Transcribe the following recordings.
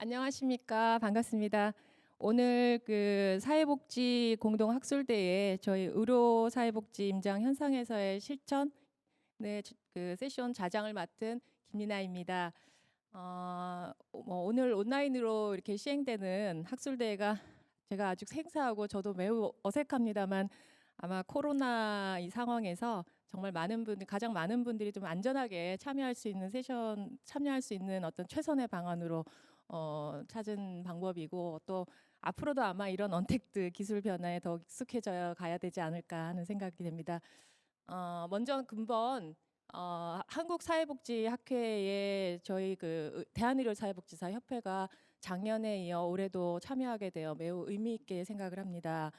안녕하십니까. 반갑습니다. 오늘 그 사회복지 공동학술대회 저희 의료사회복지 임장 현상에서의 실천 그 세션 자장을 맡은 김리나입니다. 오늘 온라인으로 이렇게 시행되는 학술대회가 제가 아주 생소하고 저도 매우 어색합니다만 아마 코로나 이 상황에서 정말 가장 많은 분들이 좀 안전하게 참여할 수 있는 참여할 수 있는 어떤 최선의 방안으로 찾은 방법이고, 또 앞으로도 아마 이런 언택트 기술 변화에 더 익숙해져 가야 되지 않을까 하는 생각이 됩니다. 먼저 근본 한국사회복지학회에 저희 그 대한의료사회복지사 협회가 작년에 이어 올해도 참여하게 되어 매우 의미 있게 생각을 합니다.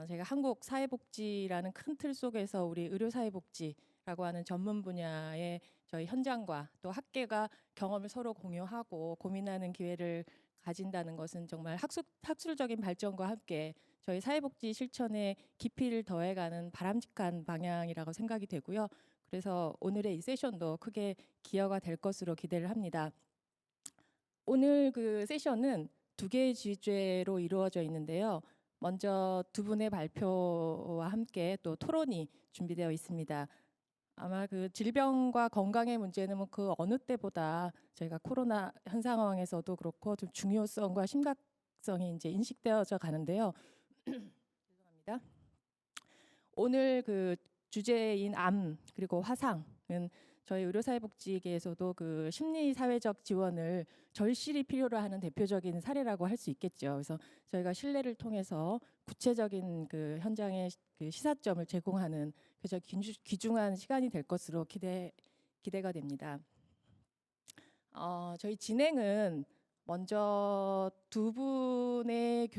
제가 한국 사회복지라는 큰 틀 속에서 우리 의료사회복지라고 하는 전문 분야의 저희 현장과 또 학계가 경험을 서로 공유하고 고민하는 기회를 가진다는 것은 정말 학술적인 발전과 함께 저희 사회복지 실천에 깊이를 더해가는 바람직한 방향이라고 생각이 되고요. 그래서 오늘의 이 세션도 크게 기여가 될 것으로 기대를 합니다. 오늘 그 세션은 두 개의 주제로 이루어져 있는데요. 먼저 두 분의 발표와 함께 또 토론이 준비되어 있습니다. 아마 그 질병과 건강의 문제는 뭐 그 어느 때보다 저희가 코로나 현 상황에서도 그렇고 좀 중요성과 심각성이 이제 인식되어져 가는데요. 죄송합니다. 오늘 그 주제인 암 그리고 화상은 저희 의료사회복지계에서도 그 심리사회적 지원을 절실히 필요로 하는 대표적인 사례라고 할 수 있겠죠. 그래서 저희가 신뢰를 통해서 구체적인 그 현장의 그 시사점을 제공하는 그저 귀중한 시간이 될 것으로 기대가 됩니다. 저희 진행은 먼저 두 분의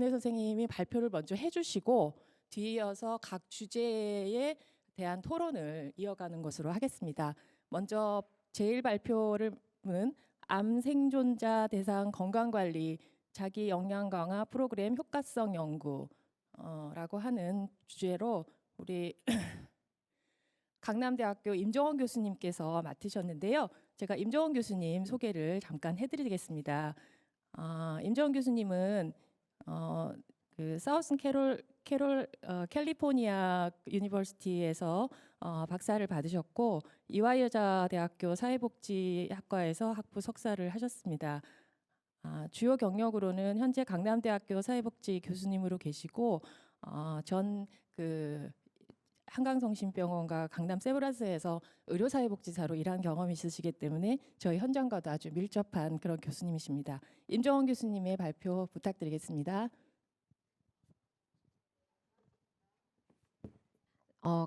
선생님이 발표를 먼저 해주시고 뒤이어서 각 주제에 대한 토론을 이어가는 것으로 하겠습니다. 먼저 제일 발표를 암 생존자 대상 건강관리 자기 역량 강화 프로그램 효과성 연구라고 하는 주제로 우리 강남대학교 임정원 교수님께서 맡으셨는데요. 제가 임정원 교수님 소개를 잠깐 해드리겠습니다. 임정원 교수님은 그 사우스 캘리포니아 유니버시티에서 박사를 받으셨고 이화여자 대학교 사회복지학과에서 학부 석사를 하셨습니다. 주요 경력으로는 현재 강남대학교 사회복지 교수님으로 계시고 전그 한강성심병원과 강남 세브란스에서 의료사회복지사로 일한 경험이 있으시기 때문에 저희 현장과도 아주 밀접한 그런 교수님이십니다. 임정원 교수님의 발표 부탁드리겠습니다.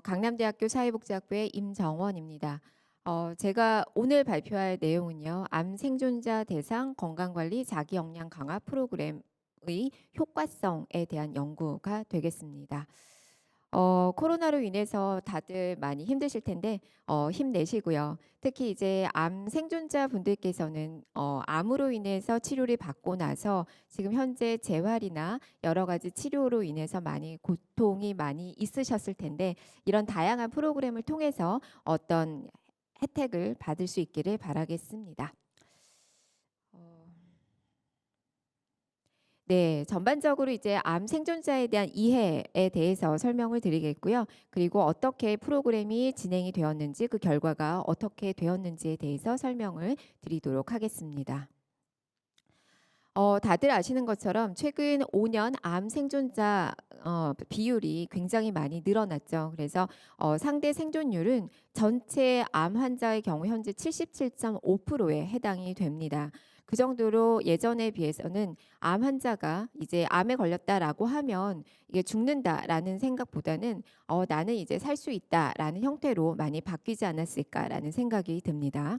강남대학교 사회복지학부의 임정원입니다. 제가 오늘 발표할 내용은요, 암 생존자 대상 건강관리 자기역량 강화 프로그램의 효과성에 대한 연구가 되겠습니다. 코로나로 인해서 다들 많이 힘드실 텐데 힘내시고요. 특히 이제 암 생존자 분들께서는 암으로 인해서 치료를 받고 나서 지금 현재 재활이나 여러 가지 치료로 인해서 많이 고통이 많이 있으셨을 텐데 이런 다양한 프로그램을 통해서 어떤 혜택을 받을 수 있기를 바라겠습니다. 네, 전반적으로 이제 암 생존자에 대한 이해에 대해서 설명을 드리겠고요. 그리고 어떻게 프로그램이 진행이 되었는지, 그 결과가 어떻게 되었는지에 대해서 설명을 드리도록 하겠습니다. 다들 아시는 것처럼 최근 5년 암 생존자 비율이 굉장히 많이 늘어났죠. 그래서 상대 생존율은 전체 암 환자의 경우 현재 77.5%에 해당이 됩니다. 그 정도로 예전에 비해서는 암 환자가 이제 암에 걸렸다라고 하면 이게 죽는다라는 생각보다는 나는 이제 살 수 있다라는 형태로 많이 바뀌지 않았을까라는 생각이 듭니다.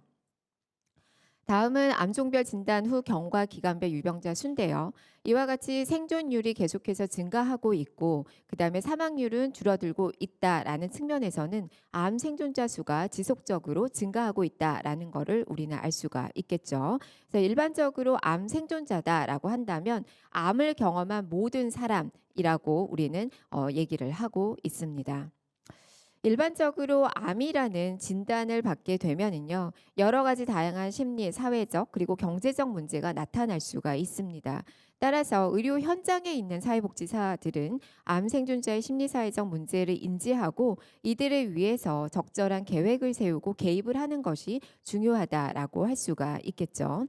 다음은 암종별 진단 후 경과 기간별 유병자 수인데요. 이와 같이 생존율이 계속해서 증가하고 있고 그다음에 사망률은 줄어들고 있다라는 측면에서는 암 생존자 수가 지속적으로 증가하고 있다라는 것을 우리는 알 수가 있겠죠. 그래서 일반적으로 암 생존자다라고 한다면 암을 경험한 모든 사람이라고 우리는 얘기를 하고 있습니다. 일반적으로 암이라는 진단을 받게 되면은요, 여러 가지 다양한 심리, 사회적 그리고 경제적 문제가 나타날 수가 있습니다. 따라서 의료 현장에 있는 사회복지사들은 암 생존자의 심리사회적 문제를 인지하고 이들을 위해서 적절한 계획을 세우고 개입을 하는 것이 중요하다라고 할 수가 있겠죠.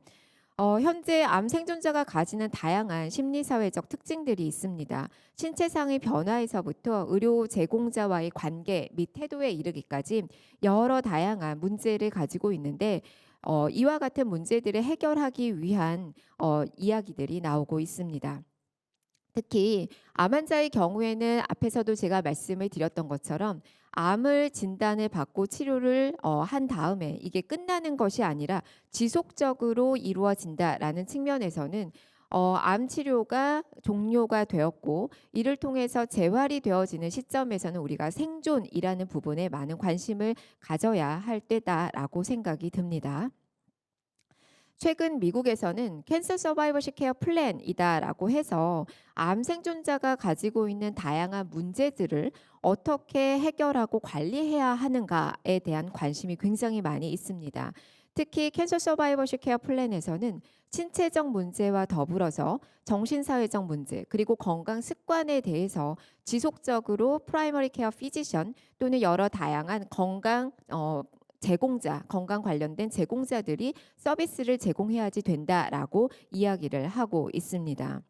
현재 암 생존자가 가지는 다양한 심리사회적 특징들이 있습니다. 신체상의 변화에서부터 의료 제공자와의 관계 및 태도에 이르기까지 여러 다양한 문제를 가지고 있는데 이와 같은 문제들을 해결하기 위한 이야기들이 나오고 있습니다. 특히 암 환자의 경우에는 앞에서도 제가 말씀을 드렸던 것처럼 암을 진단을 받고 치료를 한 다음에 이게 끝나는 것이 아니라 지속적으로 이루어진다라는 측면에서는 암 치료가 종료가 되었고 이를 통해서 재활이 되어지는 시점에서는 우리가 생존이라는 부분에 많은 관심을 가져야 할 때다라고 생각이 듭니다. 최근 미국에서는 캔서 서바이버십 케어 플랜이다라고 해서 암 생존자가 가지고 있는 다양한 문제들을 어떻게 해결하고 관리해야 하는가에 대한 관심이 굉장히 많이 있습니다. 특히 캔서 서바이버십 케어 플랜에서는 신체적 문제와 더불어서 정신사회적 문제 그리고 건강 습관에 대해서 지속적으로 프라이머리 케어 피지션 또는 여러 다양한 건강 제공자, 건강 관련된 제공자들이 서비스를 제공해야지 된다라고 이야기를 하고 있습니다.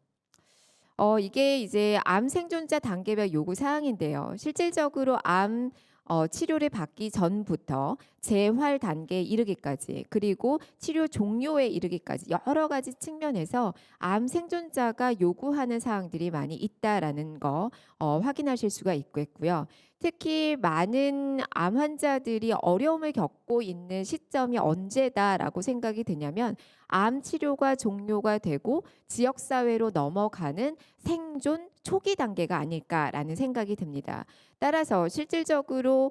이게 이제 암 생존자 단계별 요구 사항인데요. 실질적으로 암 치료를 받기 전부터 재활 단계에 이르기까지 그리고 치료 종료에 이르기까지 여러 가지 측면에서 암 생존자가 요구하는 사항들이 많이 있다라는 거 확인하실 수가 있겠고요. 특히 많은 암 환자들이 어려움을 겪고 있는 시점이 언제다라고 생각이 드냐면 암 치료가 종료가 되고 지역사회로 넘어가는 생존 초기 단계가 아닐까라는 생각이 듭니다. 따라서 실질적으로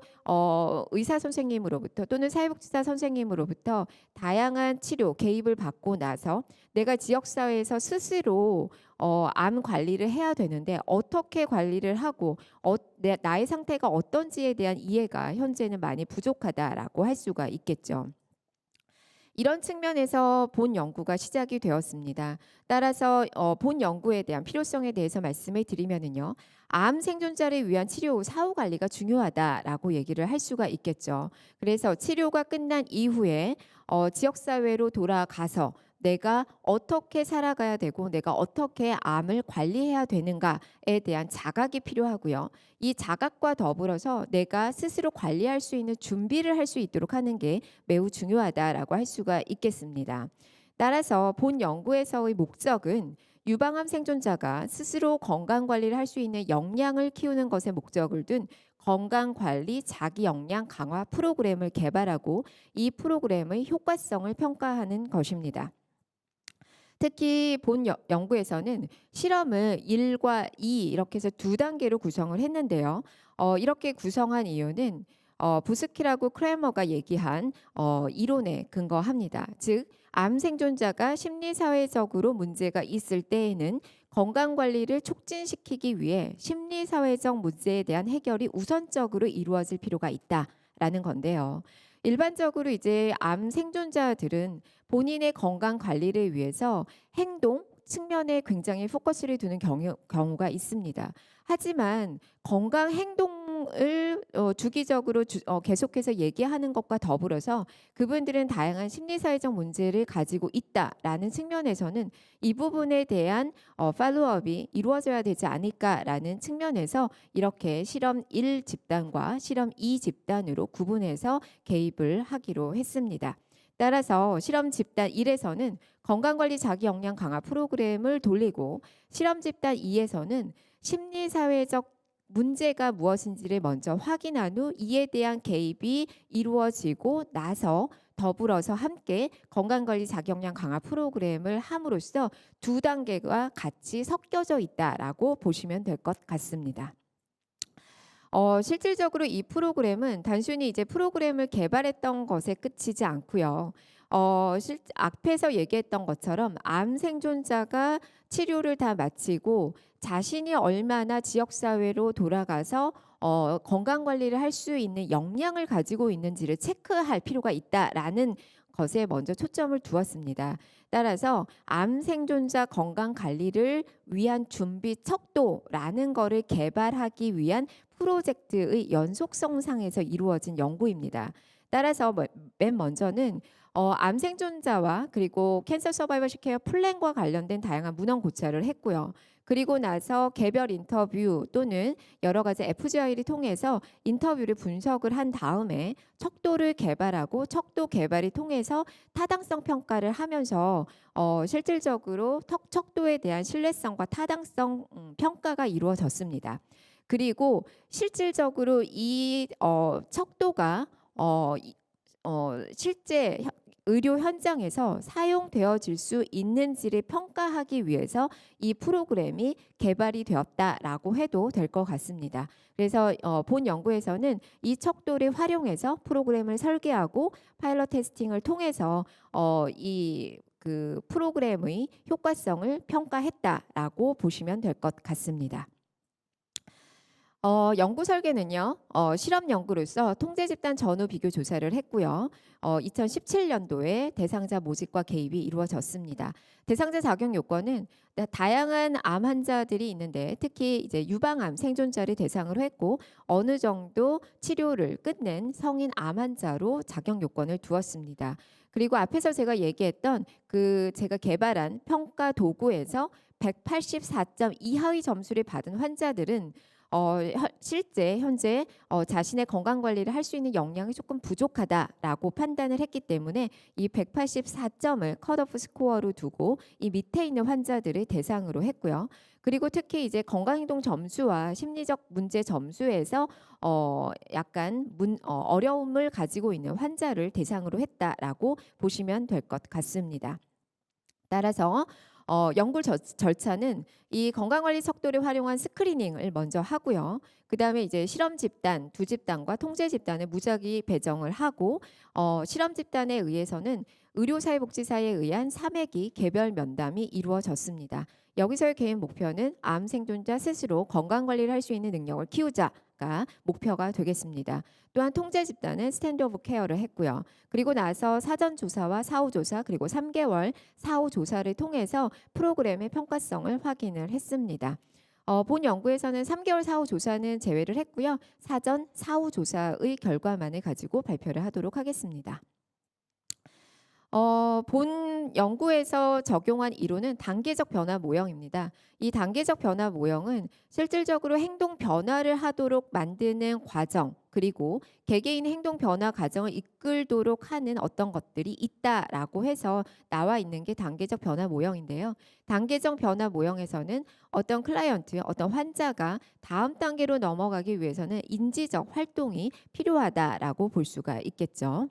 의사 선생님으로부터 또는 사회복지사 선생님으로부터 다양한 치료 개입을 받고 나서 내가 지역사회에서 스스로 암 관리를 해야 되는데 어떻게 관리를 하고 나의 상태가 어떤지에 대한 이해가 현재는 많이 부족하다라고 할 수가 있겠죠. 이런 측면에서 본 연구가 시작이 되었습니다. 따라서 본 연구에 대한 필요성에 대해서 말씀을 드리면은요. 암 생존자를 위한 치료 후 사후 관리가 중요하다라고 얘기를 할 수가 있겠죠. 그래서 치료가 끝난 이후에 지역사회로 돌아가서 내가 어떻게 살아가야 되고 내가 어떻게 암을 관리해야 되는가에 대한 자각이 필요하고요. 이 자각과 더불어서 내가 스스로 관리할 수 있는 준비를 할 수 있도록 하는 게 매우 중요하다라고 할 수가 있겠습니다. 따라서 본 연구에서의 목적은 유방암 생존자가 스스로 건강 관리를 할 수 있는 역량을 키우는 것에 목적을 둔 건강관리 자기 역량 강화 프로그램을 개발하고 이 프로그램의 효과성을 평가하는 것입니다. 특히 본 연구에서는 실험을 1과 2 이렇게 해서 두 단계로 구성을 했는데요. 이렇게 구성한 이유는 부스키라고 크레머가 얘기한 이론에 근거합니다. 즉, 암 생존자가 심리사회적으로 문제가 있을 때에는 건강관리를 촉진시키기 위해 심리사회적 문제에 대한 해결이 우선적으로 이루어질 필요가 있다라는 건데요. 일반적으로 이제 암 생존자들은 본인의 건강 관리를 위해서 행동 측면에 굉장히 포커스를 두는 경우가 있습니다. 하지만 건강 행동을 주기적으로 계속해서 얘기하는 것과 더불어서 그분들은 다양한 심리사회적 문제를 가지고 있다라는 측면에서는 이 부분에 대한 팔로우업이 이루어져야 되지 않을까라는 측면에서 이렇게 실험 1 집단과 실험 2 집단으로 구분해서 개입을 하기로 했습니다. 따라서 실험 집단 1에서는 건강관리 자기 역량 강화 프로그램을 돌리고 실험 집단 2에서는 심리사회적 문제가 무엇인지를 먼저 확인한 후 이에 대한 개입이 이루어지고 나서 더불어서 함께 건강관리 자기 역량 강화 프로그램을 함으로써 두 단계가 같이 섞여져 있다라고 보시면 될 것 같습니다. 실질적으로 이 프로그램은 단순히 이제 프로그램을 개발했던 것에 끝이지 않고요. 앞에서 얘기했던 것처럼 암 생존자가 치료를 다 마치고 자신이 얼마나 지역사회로 돌아가서 건강 관리를 할 수 있는 역량을 가지고 있는지를 체크할 필요가 있다라는 것에 먼저 초점을 두었습니다. 따라서 암 생존자 건강 관리를 위한 준비 척도라는 거를 개발하기 위한 프로젝트의 연속성상에서 이루어진 연구입니다. 따라서 맨 먼저는 암 생존자와 그리고 캔서 서바이벌십 케어 플랜과 관련된 다양한 문헌 고찰을 했고요. 그리고 나서 개별 인터뷰 또는 여러 가지 FGI를 통해서 인터뷰를 분석을 한 다음에 척도를 개발하고 척도 개발이 통해서 타당성 평가를 하면서 실질적으로 척도에 대한 신뢰성과 타당성 평가가 이루어졌습니다. 그리고 실질적으로 이 척도가 실제 의료 현장에서 사용되어질 수 있는지를 평가하기 위해서 이 프로그램이 개발이 되었다라고 해도 될 것 같습니다. 그래서 본 연구에서는 이 척도를 활용해서 프로그램을 설계하고 파일럿 테스팅을 통해서 이 그 프로그램의 효과성을 평가했다라고 보시면 될 것 같습니다. 연구 설계는요, 실험 연구로서 통제 집단 전후 비교 조사를 했고요. 2017년도에 대상자 모집과 개입이 이루어졌습니다. 대상자 자격 요건은 다양한 암 환자들이 있는데 특히 이제 유방암 생존자를 대상으로 했고 어느 정도 치료를 끝낸 성인 암 환자로 자격 요건을 두었습니다. 그리고 앞에서 제가 얘기했던 그 제가 개발한 평가 도구에서 184점 이하의 점수를 받은 환자들은 실제 현재 자신의 건강 관리를 할 수 있는 역량이 조금 부족하다라고 판단을 했기 때문에 이 184점을 컷오프 스코어로 두고 이 밑에 있는 환자들을 대상으로 했고요. 그리고 특히 이제 건강행동 점수와 심리적 문제 점수에서 약간 어려움을 가지고 있는 환자를 대상으로 했다라고 보시면 될 것 같습니다. 따라서 연구 절차는 이 건강관리 척도를 활용한 스크리닝을 먼저 하고요. 그 다음에 이제 실험 집단, 두 집단과 통제 집단을 무작위 배정을 하고 실험 집단에 의해서는 의료사회복지사에 의한 3회기 개별 면담이 이루어졌습니다. 여기서의 개인 목표는 암 생존자 스스로 건강관리를 할 수 있는 능력을 키우자가 목표가 되겠습니다. 또한 통제 집단은 스탠드 오브 케어를 했고요. 그리고 나서 사전 조사와 사후 조사 그리고 3개월 사후 조사를 통해서 프로그램의 평가성을 확인을 했습니다. 본 연구에서는 3개월 사후 조사는 제외를 했고요. 사전 사후 조사의 결과만을 가지고 발표를 하도록 하겠습니다. 본 연구에서 적용한 이론은 단계적 변화 모형입니다. 이 단계적 변화 모형은 실질적으로 행동 변화를 하도록 만드는 과정 그리고 개개인의 행동 변화 과정을 이끌도록 하는 어떤 것들이 있다라고 해서 나와 있는 게 단계적 변화 모형인데요. 단계적 변화 모형에서는 어떤 클라이언트, 어떤 환자가 다음 단계로 넘어가기 위해서는 인지적 활동이 필요하다라고 볼 수가 있겠죠.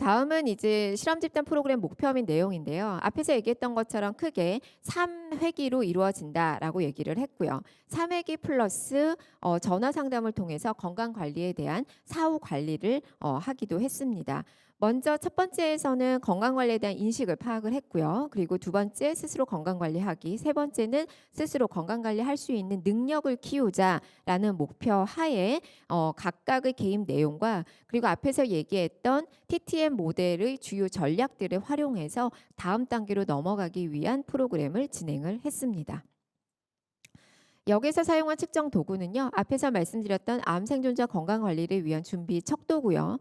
다음은 이제 실험 집단 프로그램 목표 및 내용인데요. 앞에서 얘기했던 것처럼 크게 3회기로 이루어진다라고 얘기를 했고요. 3회기 플러스 전화 상담을 통해서 건강 관리에 대한 사후 관리를 하기도 했습니다. 먼저 첫 번째에서는 건강 관리에 대한 인식을 파악을 했고요. 그리고 두 번째 스스로 건강 관리하기, 세 번째는 스스로 건강 관리할 수 있는 능력을 키우자라는 목표 하에 각각의 개입 내용과 그리고 앞에서 얘기했던 TTM 모델의 주요 전략들을 활용해서 다음 단계로 넘어가기 위한 프로그램을 진행을 했습니다. 여기서 사용한 측정 도구는요. 앞에서 말씀드렸던 암 생존자 건강 관리를 위한 준비 척도고요.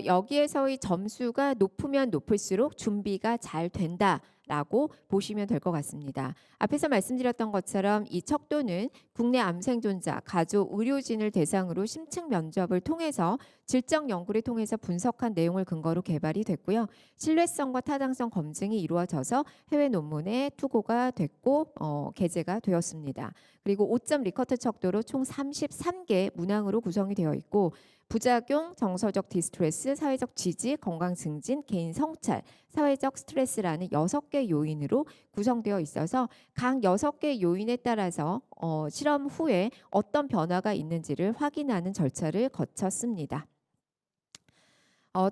여기에서의 점수가 높으면 높을수록 준비가 잘 된다라고 보시면 될 것 같습니다. 앞에서 말씀드렸던 것처럼 이 척도는 국내 암 생존자, 가족, 의료진을 대상으로 심층 면접을 통해서 질적 연구를 통해서 분석한 내용을 근거로 개발이 됐고요. 신뢰성과 타당성 검증이 이루어져서 해외 논문에 투고가 됐고 게재가 되었습니다. 그리고 5점 리커트 척도로 총 33개 문항으로 구성이 되어 있고 부작용, 정서적 디스트레스, 사회적 지지, 건강 증진, 개인 성찰, 사회적 스트레스라는 6개 요인으로 구성되어 있어서 각 6개 요인에 따라서 실험 후에 어떤 변화가 있는지를 확인하는 절차를 거쳤습니다.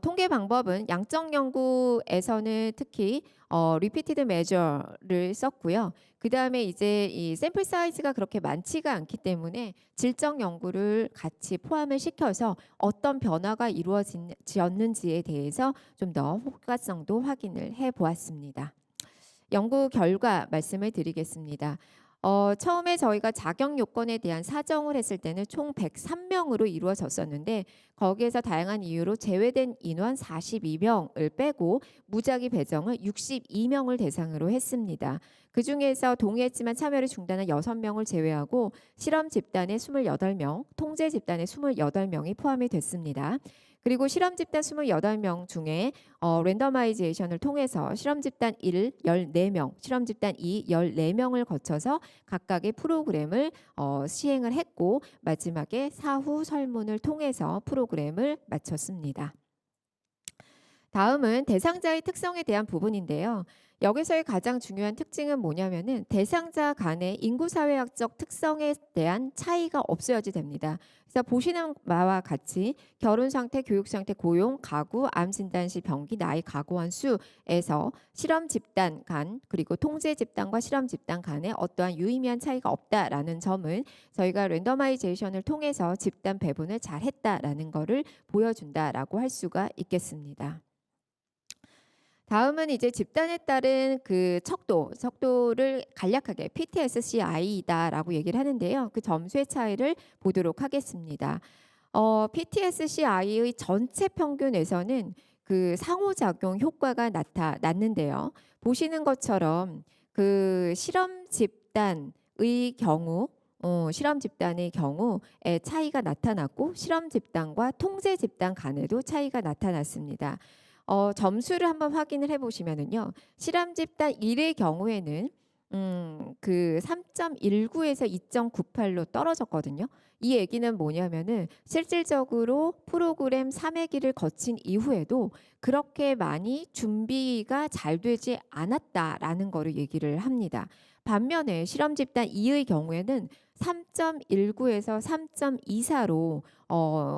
통계 방법은 양적 연구에서는 특히 repeated measure를 썼고요. 그다음에 이제 이 샘플 사이즈가 그렇게 많지가 않기 때문에 질적 연구를 같이 포함을 시켜서 어떤 변화가 이루어졌는지에 대해서 좀 더 효과성도 확인을 해 보았습니다. 연구 결과 말씀을 드리겠습니다. 처음에 저희가 자격 요건에 대한 사정을 했을 때는 총 103명으로 이루어졌었는데 거기에서 다양한 이유로 제외된 인원 42명을 빼고 무작위 배정을 62명을 대상으로 했습니다. 그중에서 동의했지만 참여를 중단한 6명을 제외하고 실험 집단의 28명, 통제 집단의 28명이 포함이 됐습니다. 그리고 실험 집단 28명 중에 랜더마이제이션을 통해서 실험 집단 1 14명, 실험 집단 2 14명을 거쳐서 각각의 프로그램을 시행을 했고 마지막에 사후 설문을 통해서 프로그램을 마쳤습니다. 다음은 대상자의 특성에 대한 부분인데요. 여기서의 가장 중요한 특징은 뭐냐면은 대상자 간의 인구사회학적 특성에 대한 차이가 없어야지 됩니다. 그래서 보시는 바와 같이 결혼 상태, 교육 상태, 고용, 가구, 암 진단 시 병기, 나이, 가구원 수에서 실험 집단 간 그리고 통제 집단과 실험 집단 간에 어떠한 유의미한 차이가 없다라는 점은 저희가 랜더마이제이션을 통해서 집단 배분을 잘 했다라는 거를 보여준다라고 할 수가 있겠습니다. 다음은 이제 집단에 따른 그 척도를 간략하게 PTSCI다라고 얘기를 하는데요. 그 점수의 차이를 보도록 하겠습니다. PTSCI의 전체 평균에서는 그 상호작용 효과가 나타났는데요. 보시는 것처럼 그 실험 집단의 경우에 차이가 나타났고 실험 집단과 통제 집단 간에도 차이가 나타났습니다. 점수를 한번 확인을 해보시면은요. 실험 집단 1의 경우에는 그 3.19에서 2.98로 떨어졌거든요. 이 얘기는 뭐냐면은 실질적으로 프로그램 3회기를 거친 이후에도 그렇게 많이 준비가 잘 되지 않았다라는 거를 얘기를 합니다. 반면에 실험 집단 2의 경우에는 3.19에서 3.24로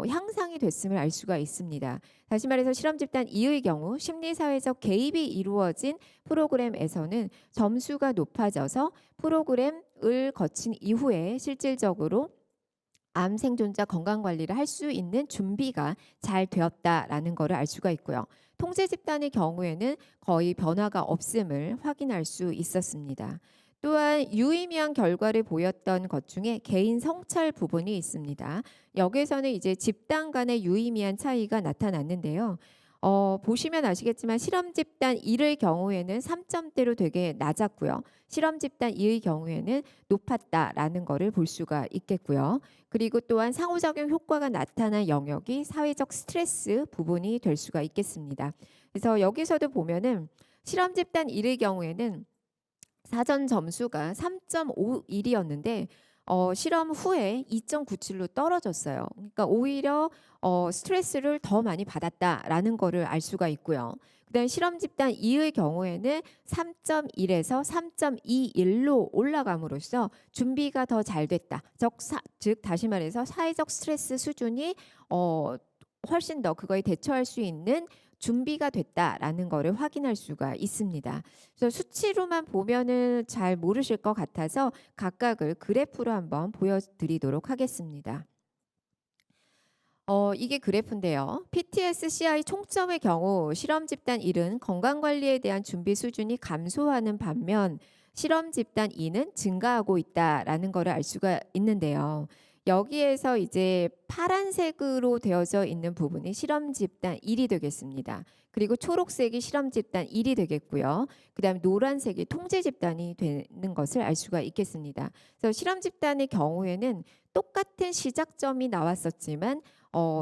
향상이 됐음을 알 수가 있습니다. 다시 말해서 실험 집단 2의 경우 심리사회적 개입이 이루어진 프로그램에서는 점수가 높아져서 프로그램을 거친 이후에 실질적으로 암 생존자 건강 관리를 할 수 있는 준비가 잘 되었다라는 것을 알 수가 있고요. 통제 집단의 경우에는 거의 변화가 없음을 확인할 수 있었습니다. 또한 유의미한 결과를 보였던 것 중에 개인 성찰 부분이 있습니다. 여기에서는 이제 집단 간의 유의미한 차이가 나타났는데요. 보시면 아시겠지만 실험 집단 1의 경우에는 3점대로 되게 낮았고요. 실험 집단 2의 경우에는 높았다라는 것을 볼 수가 있겠고요. 그리고 또한 상호작용 효과가 나타난 영역이 사회적 스트레스 부분이 될 수가 있겠습니다. 그래서 여기서도 보면은 실험 집단 1의 경우에는 사전 점수가 3.51이었는데 실험 후에 2.97로 떨어졌어요. 그러니까 오히려 스트레스를 더 많이 받았다라는 거를 알 수가 있고요. 그다음 실험 집단 2의 경우에는 3.1에서 3.21로 올라감으로써 준비가 더 잘 됐다. 즉 다시 말해서 사회적 스트레스 수준이 훨씬 더 그거에 대처할 수 있는 준비가 됐다라는 거를 확인할 수가 있습니다. 그래서 수치로만 보면은 잘 모르실 것 같아서 각각을 그래프로 한번 보여드리도록 하겠습니다. 이게 그래프인데요. PTSCI 총점의 경우 실험 집단 1은 건강관리에 대한 준비 수준이 감소하는 반면 실험 집단 2는 증가하고 있다라는 거를 알 수가 있는데요. 여기에서 이제 파란색으로 되어져 있는 부분이 실험 집단 1이 되겠습니다. 그리고 초록색이 실험 집단 1이 되겠고요. 그다음에 노란색이 통제 집단이 되는 것을 알 수가 있겠습니다. 그래서 실험 집단의 경우에는 똑같은 시작점이 나왔었지만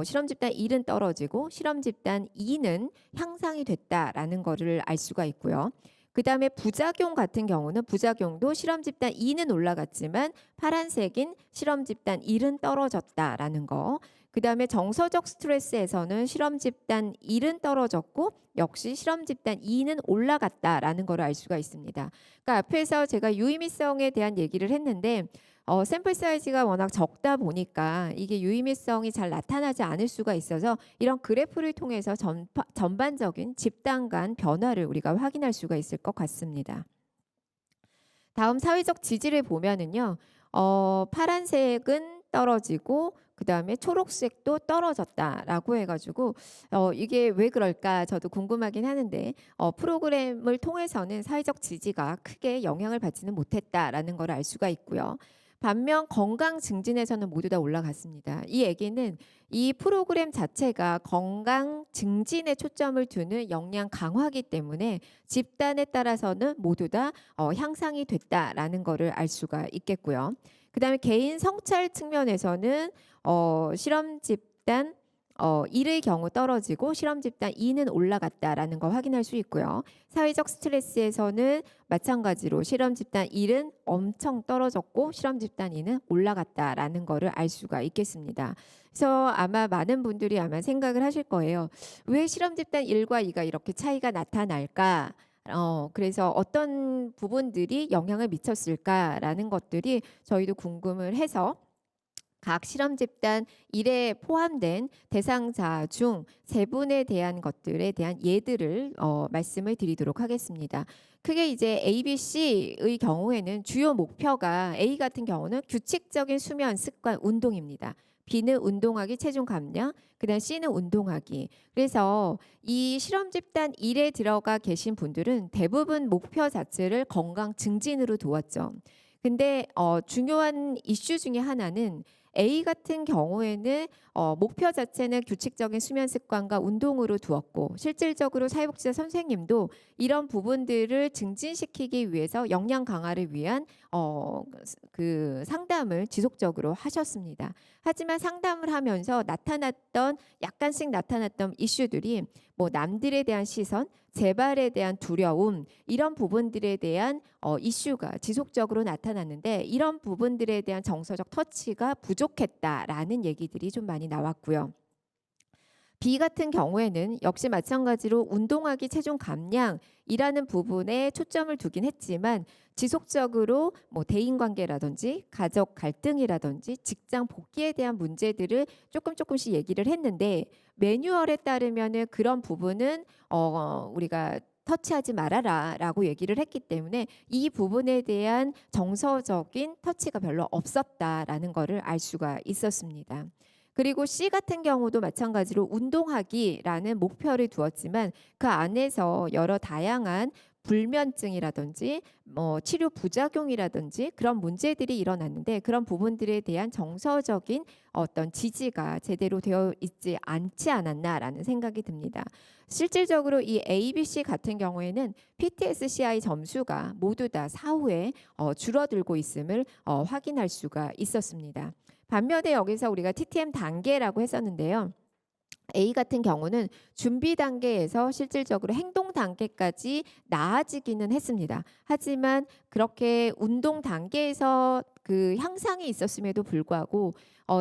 실험 집단 1은 떨어지고 실험 집단 2는 향상이 됐다라는 것을 알 수가 있고요. 그 다음에 부작용 같은 경우는 부작용도 실험 집단 2는 올라갔지만 파란색인 실험 집단 1은 떨어졌다라는 거. 그다음에 정서적 스트레스에서는 실험 집단 1은 떨어졌고 역시 실험 집단 2는 올라갔다라는 걸 알 수가 있습니다. 그러니까 앞에서 제가 유의미성에 대한 얘기를 했는데 샘플 사이즈가 워낙 적다 보니까 이게 유의미성이 잘 나타나지 않을 수가 있어서 이런 그래프를 통해서 전반적인 집단 간 변화를 우리가 확인할 수가 있을 것 같습니다. 다음 사회적 지지를 보면은요. 파란색은 떨어지고 그다음에 초록색도 떨어졌다라고 해가지고 이게 왜 그럴까 저도 궁금하긴 하는데 프로그램을 통해서는 사회적 지지가 크게 영향을 받지는 못했다라는 걸 알 수가 있고요. 반면 건강 증진에서는 모두 다 올라갔습니다. 이 얘기는 이 프로그램 자체가 건강 증진에 초점을 두는 역량 강화기 때문에 집단에 따라서는 모두 다 향상이 됐다라는 거를 알 수가 있겠고요. 그다음에 개인 성찰 측면에서는 실험 집단 1의 경우 떨어지고 실험 집단 2는 올라갔다라는 거 확인할 수 있고요. 사회적 스트레스에서는 마찬가지로 실험 집단 1은 엄청 떨어졌고 실험 집단 2는 올라갔다라는 거를 알 수가 있겠습니다. 그래서 아마 많은 분들이 아마 생각을 하실 거예요. 왜 실험 집단 1과 2가 이렇게 차이가 나타날까? 그래서 어떤 부분들이 영향을 미쳤을까라는 것들이 저희도 궁금을 해서 각 실험 집단 1에 포함된 대상자 중 세 분에 대한 것들에 대한 예들을 말씀을 드리도록 하겠습니다. 크게 이제 A, B, C의 경우에는 주요 목표가 A 같은 경우는 규칙적인 수면, 습관, 운동입니다. B는 운동하기, 체중 감량, 그다음 C는 운동하기. 그래서 이 실험 집단 1에 들어가 계신 분들은 대부분 목표 자체를 건강 증진으로 두었죠. 근데 중요한 이슈 중에 하나는 A 같은 경우에는 목표 자체는 규칙적인 수면 습관과 운동으로 두었고 실질적으로 사회복지사 선생님도 이런 부분들을 증진시키기 위해서 역량 강화를 위한 그 상담을 지속적으로 하셨습니다. 하지만 상담을 하면서 약간씩 나타났던 이슈들이 뭐 남들에 대한 시선, 재발에 대한 두려움 이런 부분들에 대한 이슈가 지속적으로 나타났는데 이런 부분들에 대한 정서적 터치가 부족했다라는 얘기들이 좀 많이 나왔고요. B 같은 경우에는 역시 마찬가지로 운동하기, 체중 감량이라는 부분에 초점을 두긴 했지만 지속적으로 뭐 대인관계라든지 가족 갈등이라든지 직장 복귀에 대한 문제들을 조금씩 얘기를 했는데 매뉴얼에 따르면은 그런 부분은 우리가 터치하지 말아라라고 얘기를 했기 때문에 이 부분에 대한 정서적인 터치가 별로 없었다라는 거를 알 수가 있었습니다. 그리고 C 같은 경우도 마찬가지로 운동하기라는 목표를 두었지만 그 안에서 여러 다양한 불면증이라든지 뭐 치료 부작용이라든지 그런 문제들이 일어났는데 그런 부분들에 대한 정서적인 어떤 지지가 제대로 되어 있지 않지 않았나라는 생각이 듭니다. 실질적으로 이 A, B, C 같은 경우에는 PTSCI 점수가 모두 다 사후에 줄어들고 있음을 확인할 수가 있었습니다. 반면에 여기서 우리가 TTM 단계라고 했었는데요. A 같은 경우는 준비 단계에서 실질적으로 행동 단계까지 나아지기는 했습니다. 하지만 그렇게 운동 단계에서 그 향상이 있었음에도 불구하고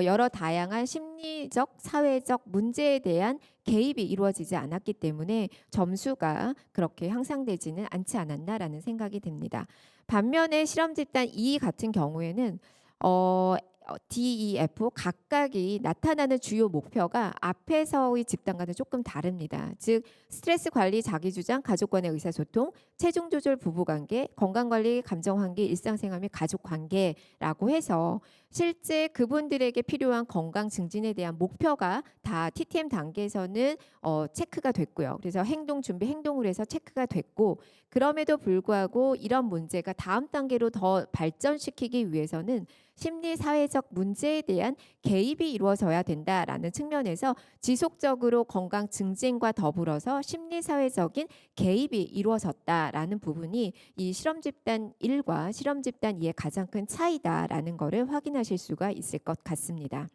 여러 다양한 심리적, 사회적 문제에 대한 개입이 이루어지지 않았기 때문에 점수가 그렇게 향상되지는 않지 않았나라는 생각이 듭니다. 반면에 실험 집단 2 같은 경우에는 D, E, F 각각이 나타나는 주요 목표가 앞에서의 집단과는 조금 다릅니다. 즉 스트레스 관리, 자기주장, 가족 간의 의사소통, 체중 조절, 부부관계, 건강관리, 감정환기, 일상생활 및 가족관계라고 해서 실제 그분들에게 필요한 건강 증진에 대한 목표가 다 TTM 단계에서는 체크가 됐고요. 그래서 행동 준비 행동을 해서 체크가 됐고 그럼에도 불구하고 이런 문제가 다음 단계로 더 발전시키기 위해서는 심리 사회적 문제에 대한 개입이 이루어져야 된다라는 측면에서 지속적으로 건강 증진과 더불어서 심리 사회적인 개입이 이루어졌다라는 부분이 이 실험 집단 1과 실험 집단 2의 가장 큰 차이다라는 것을 확인하실 수가 있을 것 같습니다.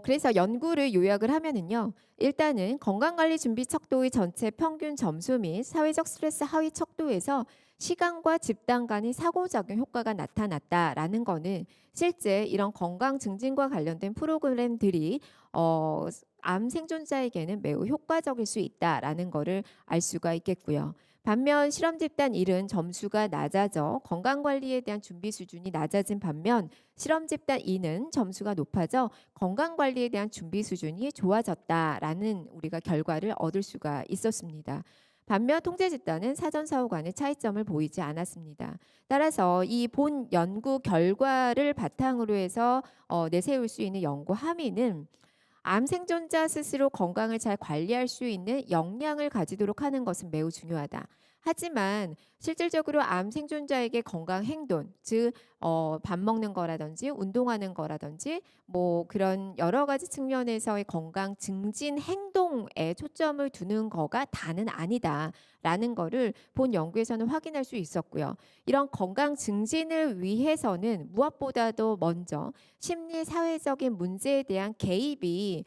그래서 연구를 요약을 하면은요. 일단은 건강관리 준비 척도의 전체 평균 점수 및 사회적 스트레스 하위 척도에서 시간과 집단 간의 상호작용 효과가 나타났다라는 거는 실제 이런 건강 증진과 관련된 프로그램들이 암 생존자에게는 매우 효과적일 수 있다라는 거를 알 수가 있겠고요. 반면 실험 집단 1은 점수가 낮아져 건강관리에 대한 준비 수준이 낮아진 반면 실험 집단 2는 점수가 높아져 건강관리에 대한 준비 수준이 좋아졌다라는 우리가 결과를 얻을 수가 있었습니다. 반면 통제 집단은 사전 사후 간의 차이점을 보이지 않았습니다. 따라서 이 본 연구 결과를 바탕으로 해서 내세울 수 있는 연구 함의는 암 생존자 스스로 건강을 잘 관리할 수 있는 역량을 가지도록 하는 것은 매우 중요하다. 하지만 실질적으로 암 생존자에게 건강 행동, 즉 밥 먹는 거라든지 운동하는 거라든지 뭐 그런 여러 가지 측면에서의 건강 증진 행동에 초점을 두는 거가 다는 아니다라는 거를 본 연구에서는 확인할 수 있었고요. 이런 건강 증진을 위해서는 무엇보다도 먼저 심리 사회적인 문제에 대한 개입이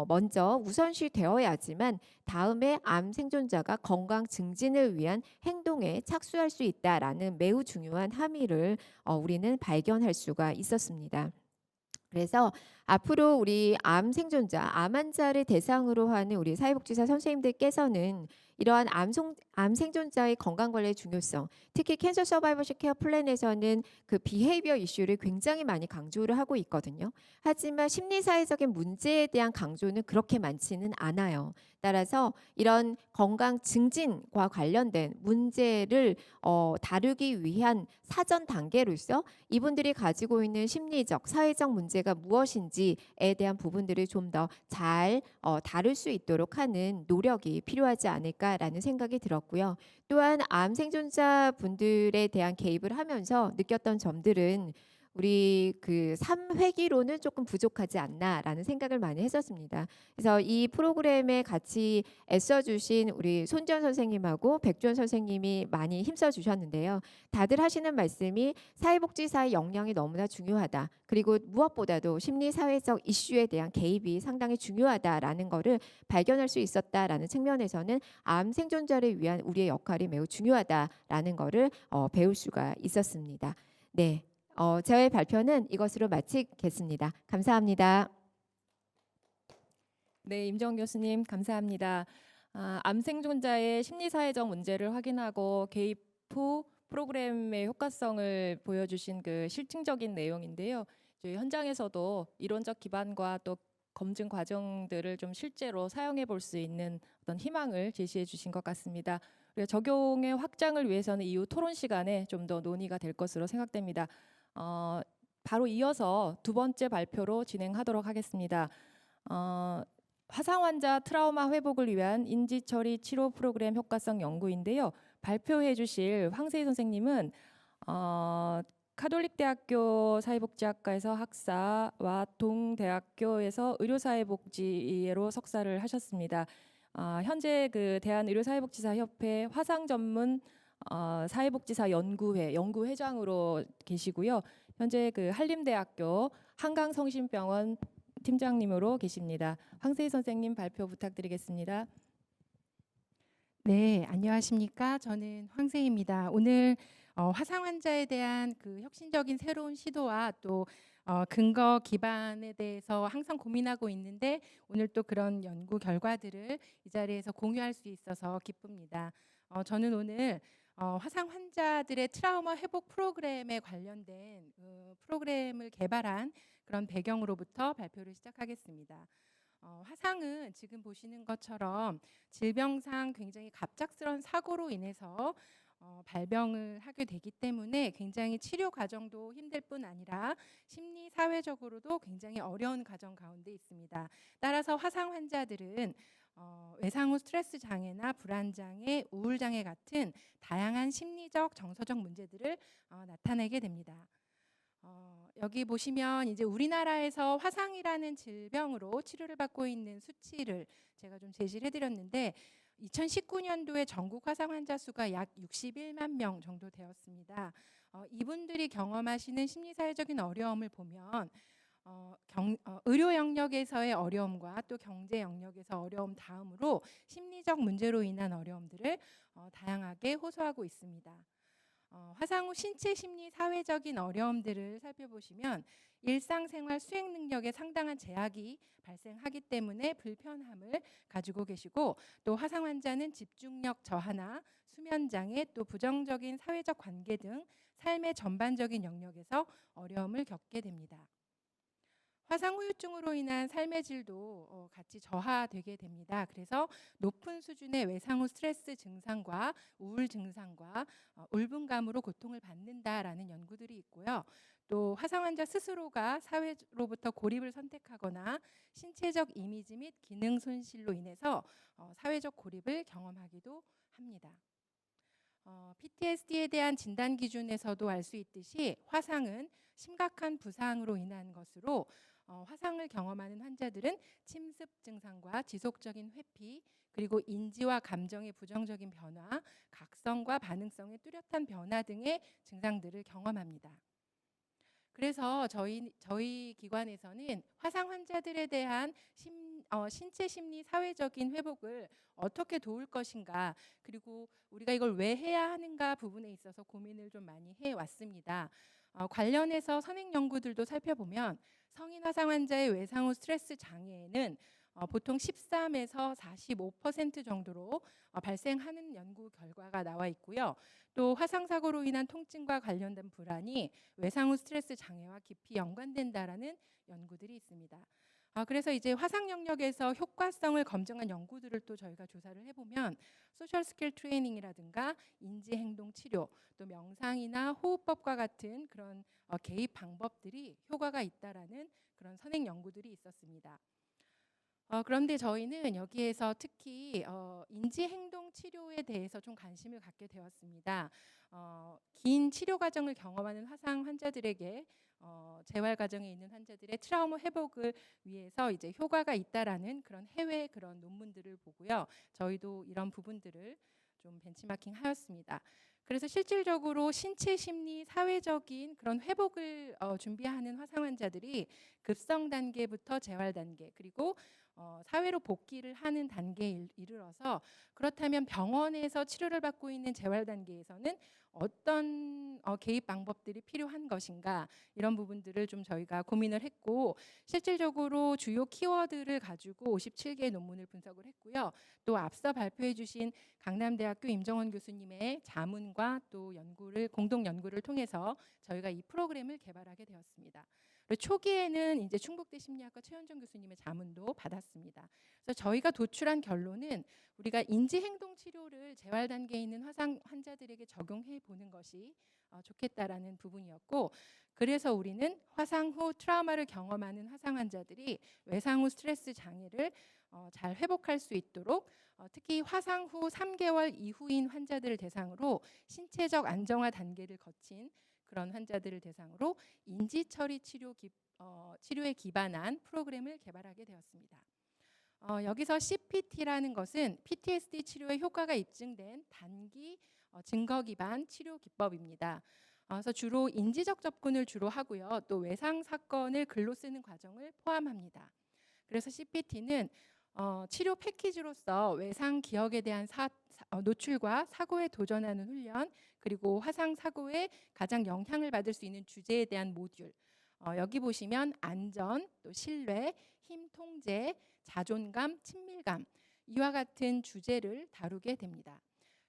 먼저 우선시 되어야지만 다음에 암 생존자가 건강 증진을 위한 행동에 착수할 수 있다라는 매우 중요한 함의를 우리는 발견할 수가 있었습니다. 그래서 앞으로 우리 암 생존자, 암 환자를 대상으로 하는 우리 사회복지사 선생님들께서는 이러한 암 생존자의 건강 관리의 중요성, 특히 캔서 서바이벌십 케어 플랜에서는 그 비헤이비어 이슈를 굉장히 많이 강조를 하고 있거든요. 하지만 심리사회적인 문제에 대한 강조는 그렇게 많지는 않아요. 따라서 이런 건강 증진과 관련된 문제를 다루기 위한 사전 단계로서 이분들이 가지고 있는 심리적, 사회적 문제가 무엇인지에 대한 부분들을 좀 더 잘 다룰 수 있도록 하는 노력이 필요하지 않을까라는 생각이 들었고요. 또한 암 생존자 분들에 대한 개입을 하면서 느꼈던 점들은 우리 그 3회기로는 조금 부족하지 않나라는 생각을 많이 했었습니다. 그래서 이 프로그램에 같이 애써주신 우리 손지연 선생님하고 백주원 선생님이 많이 힘써 주셨는데요. 다들 하시는 말씀이 사회복지사의 역량이 너무나 중요하다. 그리고 무엇보다도 심리사회적 이슈에 대한 개입이 상당히 중요하다라는 거를 발견할 수 있었다라는 측면에서는 암 생존자를 위한 우리의 역할이 매우 중요하다라는 거를 배울 수가 있었습니다. 네, 저의 발표는 이것으로 마치겠습니다. 감사합니다. 네, 임정 교수님 감사합니다. 암 생존자의 심리사회적 문제를 확인하고 개입 후 프로그램의 효과성을 보여주신 그 실증적인 내용인데요. 저희 현장에서도 이론적 기반과 또 검증 과정들을 좀 실제로 사용해 볼 수 있는 어떤 희망을 제시해 주신 것 같습니다. 그리고 적용의 확장을 위해서는 이후 토론 시간에 좀 더 논의가 될 것으로 생각됩니다. 바로 이어서 두 번째 발표로 진행하도록 하겠습니다. 화상 환자 트라우마 회복을 위한 인지처리 치료 프로그램 효과성 연구인데요. 발표해 주실 황세희 선생님은 카톨릭대학교 사회복지학과에서 학사와 동대학교에서 의료사회복지로 석사를 하셨습니다. 현재 그 대한의료사회복지사협회 화상 전문 사회복지사 연구회 연구회장으로 계시고요. 현재 그 한림대학교 한강성심병원 팀장님으로 계십니다. 황세희 선생님 발표 부탁드리겠습니다. 네, 안녕하십니까? 저는 황세희입니다. 오늘 화상 환자에 대한 그 혁신적인 새로운 시도와 또 근거 기반에 대해서 항상 고민하고 있는데 오늘 또 그런 연구 결과들을 이 자리에서 공유할 수 있어서 기쁩니다. 저는 오늘 화상 환자들의 트라우마 회복 프로그램에 관련된 프로그램을 개발한 그런 배경으로부터 발표를 시작하겠습니다. 화상은 지금 보시는 것처럼 질병상 굉장히 갑작스러운 사고로 인해서 발병을 하게 되기 때문에 굉장히 치료 과정도 힘들 뿐 아니라 심리 사회적으로도 굉장히 어려운 과정 가운데 있습니다. 따라서 화상 환자들은 외상 후 스트레스 장애나 불안 장애, 우울 장애 같은 다양한 심리적, 정서적 문제들을 나타내게 됩니다. 여기 보시면 이제 우리나라에서 화상이라는 질병으로 치료를 받고 있는 수치를 제가 좀 제시를 해드렸는데 2019년도에 전국 화상 환자 수가 약 61만 명 정도 되었습니다. 이분들이 경험하시는 심리사회적인 어려움을 보면 의료 영역에서의 어려움과 또 경제 영역에서 어려움 다음으로 심리적 문제로 인한 어려움들을 다양하게 호소하고 있습니다. 화상 후 신체 심리 사회적인 어려움들을 살펴보시면 일상생활 수행 능력에 상당한 제약이 발생하기 때문에 불편함을 가지고 계시고, 또 화상 환자는 집중력 저하나 수면 장애, 또 부정적인 사회적 관계 등 삶의 전반적인 영역에서 어려움을 겪게 됩니다. 화상 후유증으로 인한 삶의 질도 같이 저하되게 됩니다. 그래서 높은 수준의 외상 후 스트레스 증상과 우울 증상과 울분감으로 고통을 받는다라는 연구들이 있고요. 또 화상 환자 스스로가 사회로부터 고립을 선택하거나 신체적 이미지 및 기능 손실로 인해서 사회적 고립을 경험하기도 합니다. PTSD에 대한 진단 기준에서도 알 수 있듯이 화상은 심각한 부상으로 인한 것으로 화상을 경험하는 환자들은 침습 증상과 지속적인 회피, 그리고 인지와 감정의 부정적인 변화, 각성과 반응성의 뚜렷한 변화 등의 증상들을 경험합니다. 그래서 저희 기관에서는 화상 환자들에 대한 신체 심리 사회적인 회복을 어떻게 도울 것인가, 그리고 우리가 이걸 왜 해야 하는가 부분에 있어서 고민을 좀 많이 해왔습니다. 관련해서 선행 연구들도 살펴보면 성인 화상 환자의 외상 후 스트레스 장애는 보통 13에서 45% 정도로 발생하는 연구 결과가 나와 있고요. 또 화상 사고로 인한 통증과 관련된 불안이 외상 후 스트레스 장애와 깊이 연관된다라는 연구들이 있습니다. 그래서 이제 화상 영역에서 효과성을 검증한 연구들을 또 저희가 조사를 해보면 소셜 스킬 트레이닝이라든가 인지 행동 치료, 또 명상이나 호흡법과 같은 그런 개입 방법들이 효과가 있다라는 그런 선행 연구들이 있었습니다. 그런데 저희는 여기에서 특히 인지 행동 치료에 대해서 좀 관심을 갖게 되었습니다. 긴 치료 과정을 경험하는 화상 환자들에게 재활 과정에 있는 환자들의 트라우마 회복을 위해서 이제 효과가 있다라는 그런 해외 그런 논문들을 보고요. 저희도 이런 부분들을 좀 벤치마킹 하였습니다. 그래서 실질적으로 신체 심리 사회적인 그런 회복을 준비하는 화상 환자들이 급성 단계부터 재활 단계, 그리고 사회로 복귀를 하는 단계에 이르러서, 그렇다면 병원에서 치료를 받고 있는 재활 단계에서는 어떤 개입 방법들이 필요한 것인가, 이런 부분들을 좀 저희가 고민을 했고, 실질적으로 주요 키워드를 가지고 57개의 논문을 분석을 했고요. 또 앞서 발표해 주신 강남대학교 임정원 교수님의 자문과 또 공동 연구를 통해서 저희가 이 프로그램을 개발하게 되었습니다. 초기에는 이제 충북대 심리학과 최현정 교수님의 자문도 받았습니다. 그래서 저희가 도출한 결론은 우리가 인지행동 치료를 재활 단계에 있는 화상 환자들에게 적용해 보는 것이 좋겠다라는 부분이었고, 그래서 우리는 화상 후 트라우마를 경험하는 화상 환자들이 외상 후 스트레스 장애를 잘 회복할 수 있도록 특히 화상 후 3개월 이후인 환자들을 대상으로 신체적 안정화 단계를 거친 그런 환자들을 대상으로 인지처리 치료에 기반한 프로그램을 개발하게 되었습니다. 여기서 CPT라는 것은 PTSD 치료에 효과가 입증된 단기 증거 기반 치료 기법입니다. 그래서 주로 인지적 접근을 주로 하고요. 또 외상 사건을 글로 쓰는 과정을 포함합니다. 그래서 CPT는 치료 패키지로서 외상 기억에 대한 노출과 사고에 도전하는 훈련, 그리고 화상 사고에 가장 영향을 받을 수 있는 주제에 대한 모듈, 여기 보시면 안전, 또 신뢰, 힘 통제, 자존감, 친밀감, 이와 같은 주제를 다루게 됩니다.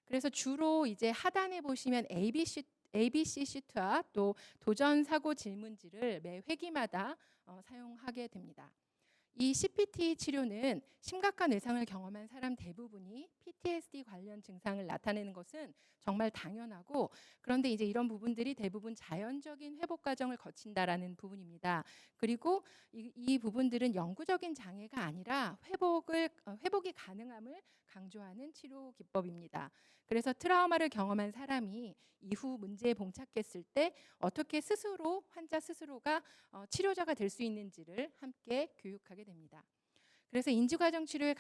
그래서 주로 이제 하단에 보시면 ABC 시트와 또 도전 사고 질문지를 매 회기마다 사용하게 됩니다. 이 CPT 치료는 심각한 외상을 경험한 사람 대부분이 PTSD 관련 증상을 나타내는 것은 정말 당연하고, 그런데 이제 이런 부분들이 대부분 자연적인 회복 과정을 거친다라는 부분입니다. 그리고 이 부분들은 영구적인 장애가 아니라 회복이 가능함을 강조하는 치료 기법입니다. 그래서 트라우마를 경험한 사람이 이후 문제에 봉착했을 때 어떻게 환자 스스로가 치료자가 될 수 있는지를 함께 교육하게 됩니다. 그래서 인지과정 치료의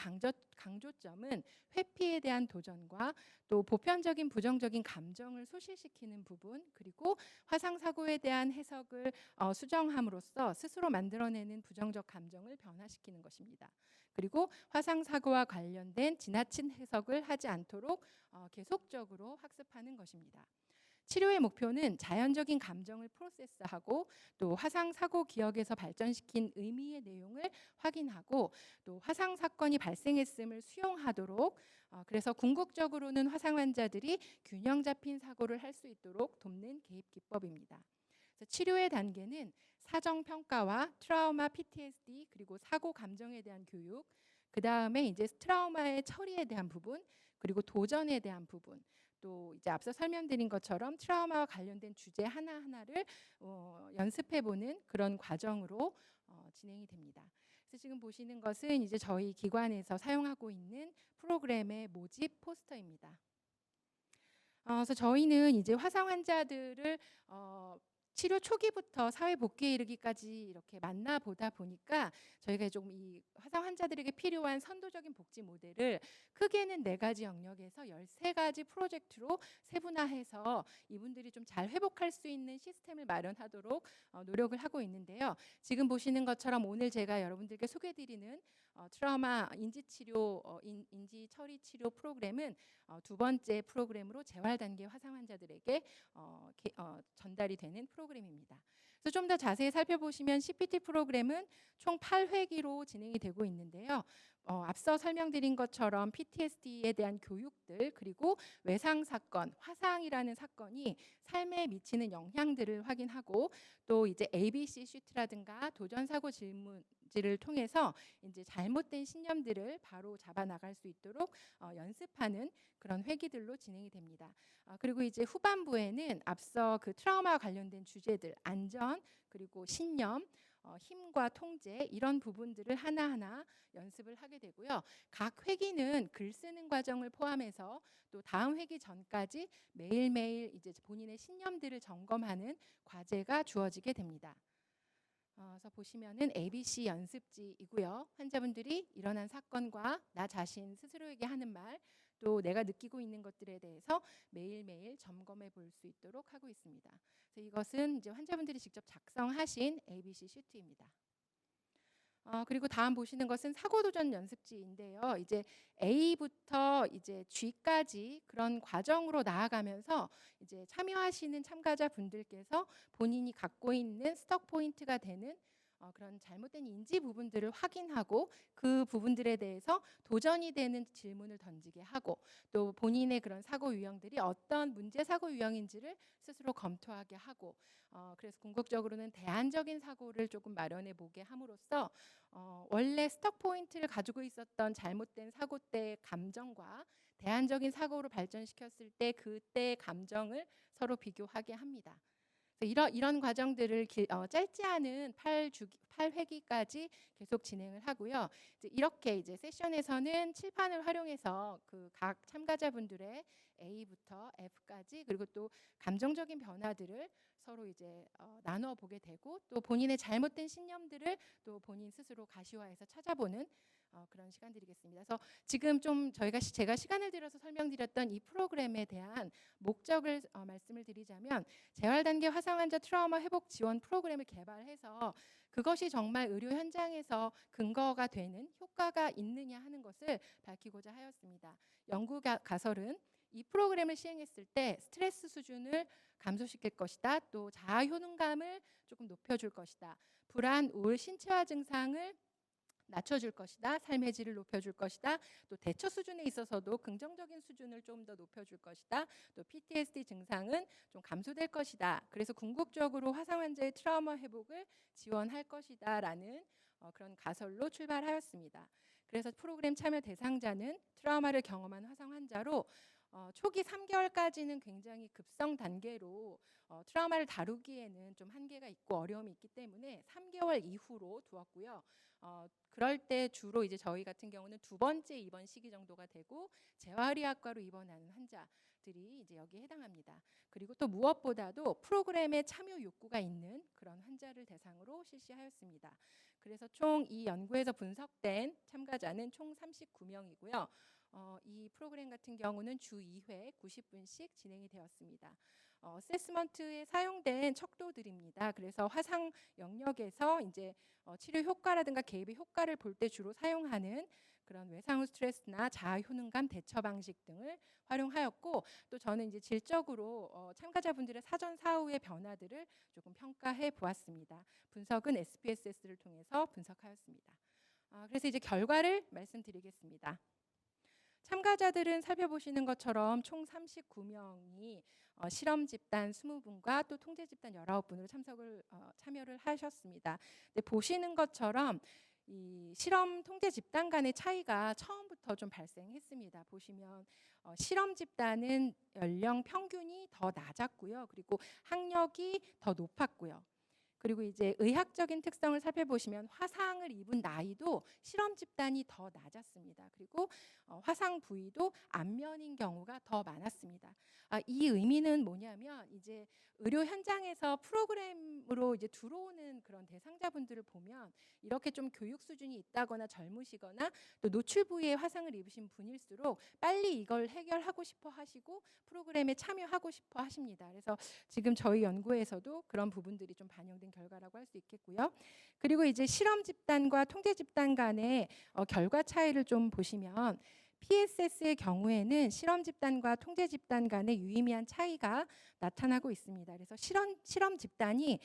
강조점은 회피에 대한 도전과 또 보편적인 부정적인 감정을 소실시키는 부분, 그리고 화상 사고에 대한 해석을 수정함으로써 스스로 만들어내는 부정적 감정을 변화시키는 것입니다. 그리고 화상 사고와 관련된 지나친 해석을 하지 않도록 계속적으로 학습하는 것입니다. 치료의 목표는 자연적인 감정을 프로세스하고 또 화상 사고 기억에서 발전시킨 의미의 내용을 확인하고 또 화상 사건이 발생했음을 수용하도록, 그래서 궁극적으로는 화상 환자들이 균형 잡힌 사고를 할 수 있도록 돕는 개입 기법입니다. 그래서 치료의 단계는 사정 평가와 트라우마, PTSD, 그리고 사고 감정에 대한 교육, 그 다음에 이제 트라우마의 처리에 대한 부분, 그리고 도전에 대한 부분, 또 이제 앞서 설명드린 것처럼 트라우마와 관련된 주제 하나하나를 연습해보는 그런 과정으로 진행이 됩니다. 그래서 지금 보시는 것은 이제 저희 기관에서 사용하고 있는 프로그램의 모집 포스터입니다. 그래서 저희는 이제 화상 환자들을 치료 초기부터 사회 복귀에 이르기까지 이렇게 만나보다 보니까 저희가 좀 이 화상 환자들에게 필요한 선도적인 복지 모델을 크게는 4가지 영역에서 13가지 프로젝트로 세분화해서 이분들이 좀 잘 회복할 수 있는 시스템을 마련하도록 노력을 하고 있는데요. 지금 보시는 것처럼 오늘 제가 여러분들께 소개드리는 트라우마 인지치료, 인지처리 치료 프로그램은 2번째 프로그램으로 재활 단계 화상 환자들에게 전달이 되는 프로그램입니다. 그래서 좀 더 자세히 살펴보시면 CPT 프로그램은 총 8회기로 진행이 되고 있는데요. 앞서 설명드린 것처럼 PTSD에 대한 교육들, 그리고 외상 사건, 화상이라는 사건이 삶에 미치는 영향들을 확인하고 또 이제 ABC 슈트라든가 도전 사고 질문지를 통해서 이제 잘못된 신념들을 바로 잡아 나갈 수 있도록 연습하는 그런 회기들로 진행이 됩니다. 그리고 이제 후반부에는 앞서 그 트라우마와 관련된 주제들, 안전, 그리고 신념, 힘과 통제, 이런 부분들을 하나하나 연습을 하게 되고요. 각 회기는 글 쓰는 과정을 포함해서 또 다음 회기 전까지 매일매일 이제 본인의 신념들을 점검하는 과제가 주어지게 됩니다. 그래서 보시면은 ABC 연습지이고요. 환자분들이 일어난 사건과 나 자신 스스로에게 하는 말, 또 내가 느끼고 있는 것들에 대해서 매일매일 점검해 볼 수 있도록 하고 있습니다. 그래서 이것은 이제 환자분들이 직접 작성하신 ABC 시트입니다. 그리고 다음 보시는 것은 사고도전 연습지인데요. 이제 A부터 이제 G까지 그런 과정으로 나아가면서 이제 참여하시는 참가자분들께서 본인이 갖고 있는 스톡 포인트가 되는 그런 잘못된 인지 부분들을 확인하고 그 부분들에 대해서 도전이 되는 질문을 던지게 하고 또 본인의 그런 사고 유형들이 어떤 문제 사고 유형인지를 스스로 검토하게 하고 그래서 궁극적으로는 대안적인 사고를 조금 마련해 보게 함으로써 원래 스톡 포인트를 가지고 있었던 잘못된 사고 때의 감정과 대안적인 사고로 발전시켰을 때 그때의 감정을 서로 비교하게 합니다. 이런 과정들을 짧지 않은 8회기까지 계속 진행을 하고요. 이렇게 이제 세션에서는 칠판을 활용해서 그 각 참가자분들의 A부터 F까지 그리고 또 감정적인 변화들을 서로 이제 나눠 보게 되고 또 본인의 잘못된 신념들을 또 본인 스스로 가시화해서 찾아보는 그런 시간들이겠습니다. 그래서 지금 좀 제가 시간을 들여서 설명드렸던 이 프로그램에 대한 목적을 말씀을 드리자면 재활 단계 화상 환자 트라우마 회복 지원 프로그램을 개발해서 그것이 정말 의료 현장에서 근거가 되는 효과가 있느냐 하는 것을 밝히고자 하였습니다. 연구 가설은 이 프로그램을 시행했을 때 스트레스 수준을 감소시킬 것이다. 또 자아 효능감을 조금 높여줄 것이다. 불안, 우울, 신체화 증상을 낮춰줄 것이다. 삶의 질을 높여줄 것이다. 또 대처 수준에 있어서도 긍정적인 수준을 좀 더 높여줄 것이다. 또 PTSD 증상은 좀 감소될 것이다. 그래서 궁극적으로 화상 환자의 트라우마 회복을 지원할 것이다라는 그런 가설로 출발하였습니다. 그래서 프로그램 참여 대상자는 트라우마를 경험한 화상 환자로 초기 3개월까지는 굉장히 급성 단계로 트라우마를 다루기에는 좀 한계가 있고 어려움이 있기 때문에 3개월 이후로 두었고요. 그럴 때 주로 이제 저희 같은 경우는 2번째 입원 시기 정도가 되고 재활의학과로 입원하는 환자, 것들이 이제 여기에 해당합니다. 그리고 또 무엇보다도 프로그램에 참여 욕구가 있는 그런 환자를 대상으로 실시하였습니다. 그래서 총 이 연구에서 분석된 참가자는 총 39명이고요. 이 프로그램 같은 경우는 주 2회 90분씩 진행이 되었습니다. 어세스먼트에 사용된 척도들입니다. 그래서 화상 영역에서 이제 치료 효과라든가 개입의 효과를 볼 때 주로 사용하는 그런 외상 후 스트레스나 자아 효능감 대처 방식 등을 활용하였고, 또 저는 이제 질적으로 참가자분들의 사전 사후의 변화들을 조금 평가해 보았습니다. 분석은 SPSS를 통해서 분석하였습니다. 그래서 이제 결과를 말씀드리겠습니다. 참가자들은 살펴보시는 것처럼 총 39명이 실험 집단 20분과 또 통제 집단 19분으로 참여를 하셨습니다. 근데 보시는 것처럼 이 실험 통제 집단 간의 차이가 처음부터 좀 발생했습니다. 보시면 실험 집단은 연령 평균이 더 낮았고요. 그리고 학력이 더 높았고요. 그리고 이제 의학적인 특성을 살펴보시면 화상을 입은 나이도 실험 집단이 더 낮았습니다. 그리고 화상 부위도 안면인 경우가 더 많았습니다. 이 의미는 뭐냐면 이제 의료 현장에서 프로그램으로 이제 들어오는 그런 대상자분들을 보면 이렇게 좀 교육 수준이 있다거나 젊으시거나 또 노출 부위에 화상을 입으신 분일수록 빨리 이걸 해결하고 싶어 하시고 프로그램에 참여하고 싶어 하십니다. 그래서 지금 저희 연구에서도 그런 부분들이 좀 반영된 결과라고 할 수 있겠고요. 그리고 이제 실험 집단과 통제 집단 간의 결과 차이를 좀 보시면 PSS의 경우에는 실험 집단과 통제 집단 간의 유의미한 차이가 나타나고 있습니다. 그래서 실험 집단이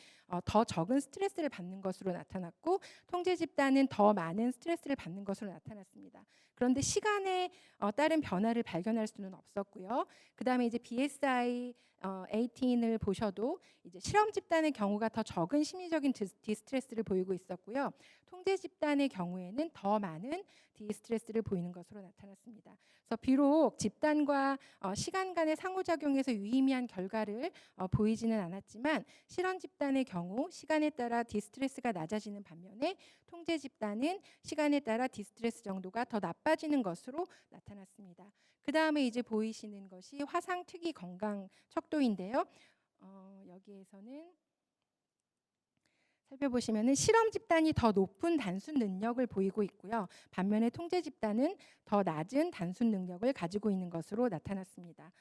더 적은 스트레스를 받는 것으로 나타났고 통제 집단은 더 많은 스트레스를 받는 것으로 나타났습니다. 그런데 시간에 따른 변화를 발견할 수는 없었고요. 그다음에 이제 BSI 18을 보셔도 이제 실험 집단의 경우가 더 적은 심리적인 디스트레스를 보이고 있었고요. 통제 집단의 경우에는 더 많은 디스트레스를 보이는 것으로 나타났습니다. 그래서 비록 집단과 시간 간의 상호작용에서 유의미한 결과를 보이지는 않았지만 실험 집단의 경우 시간에 따라 디스트레스가 낮아지는 반면에 통제 집단은 시간에 따라 디스트레스 정도가 더 나빠지는 것으로 나타났습니다. 그 다음에 이제 보이시는 것이 화상 특이 건강 척도인데요. 여기에서는 살펴보시면은 실험 집단이 더 높은 단순 능력을 보이고 있고요. 반면에 통제 집단은 더 낮은 단순 능력을 가지고 있는 것으로 나타났습니다.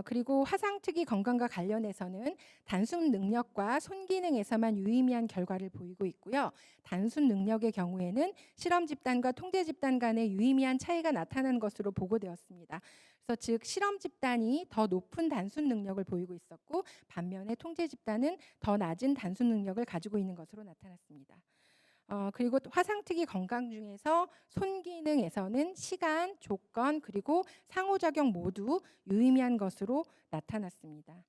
그리고 화상 특이 건강과 관련해서는 단순 능력과 손 기능에서만 유의미한 결과를 보이고 있고요. 단순 능력의 경우에는 실험 집단과 통제 집단 간의 유의미한 차이가 나타나는 것으로 보고되었습니다. 그래서 즉 실험 집단이 더 높은 단순 능력을 보이고 있었고 반면에 통제 집단은 더 낮은 단순 능력을 가지고 있는 것으로 나타났습니다. 그리고 화상특이 건강 중에서 손 기능에서는 시간, 조건, 그리고 상호작용 모두 유의미한 것으로 나타났습니다.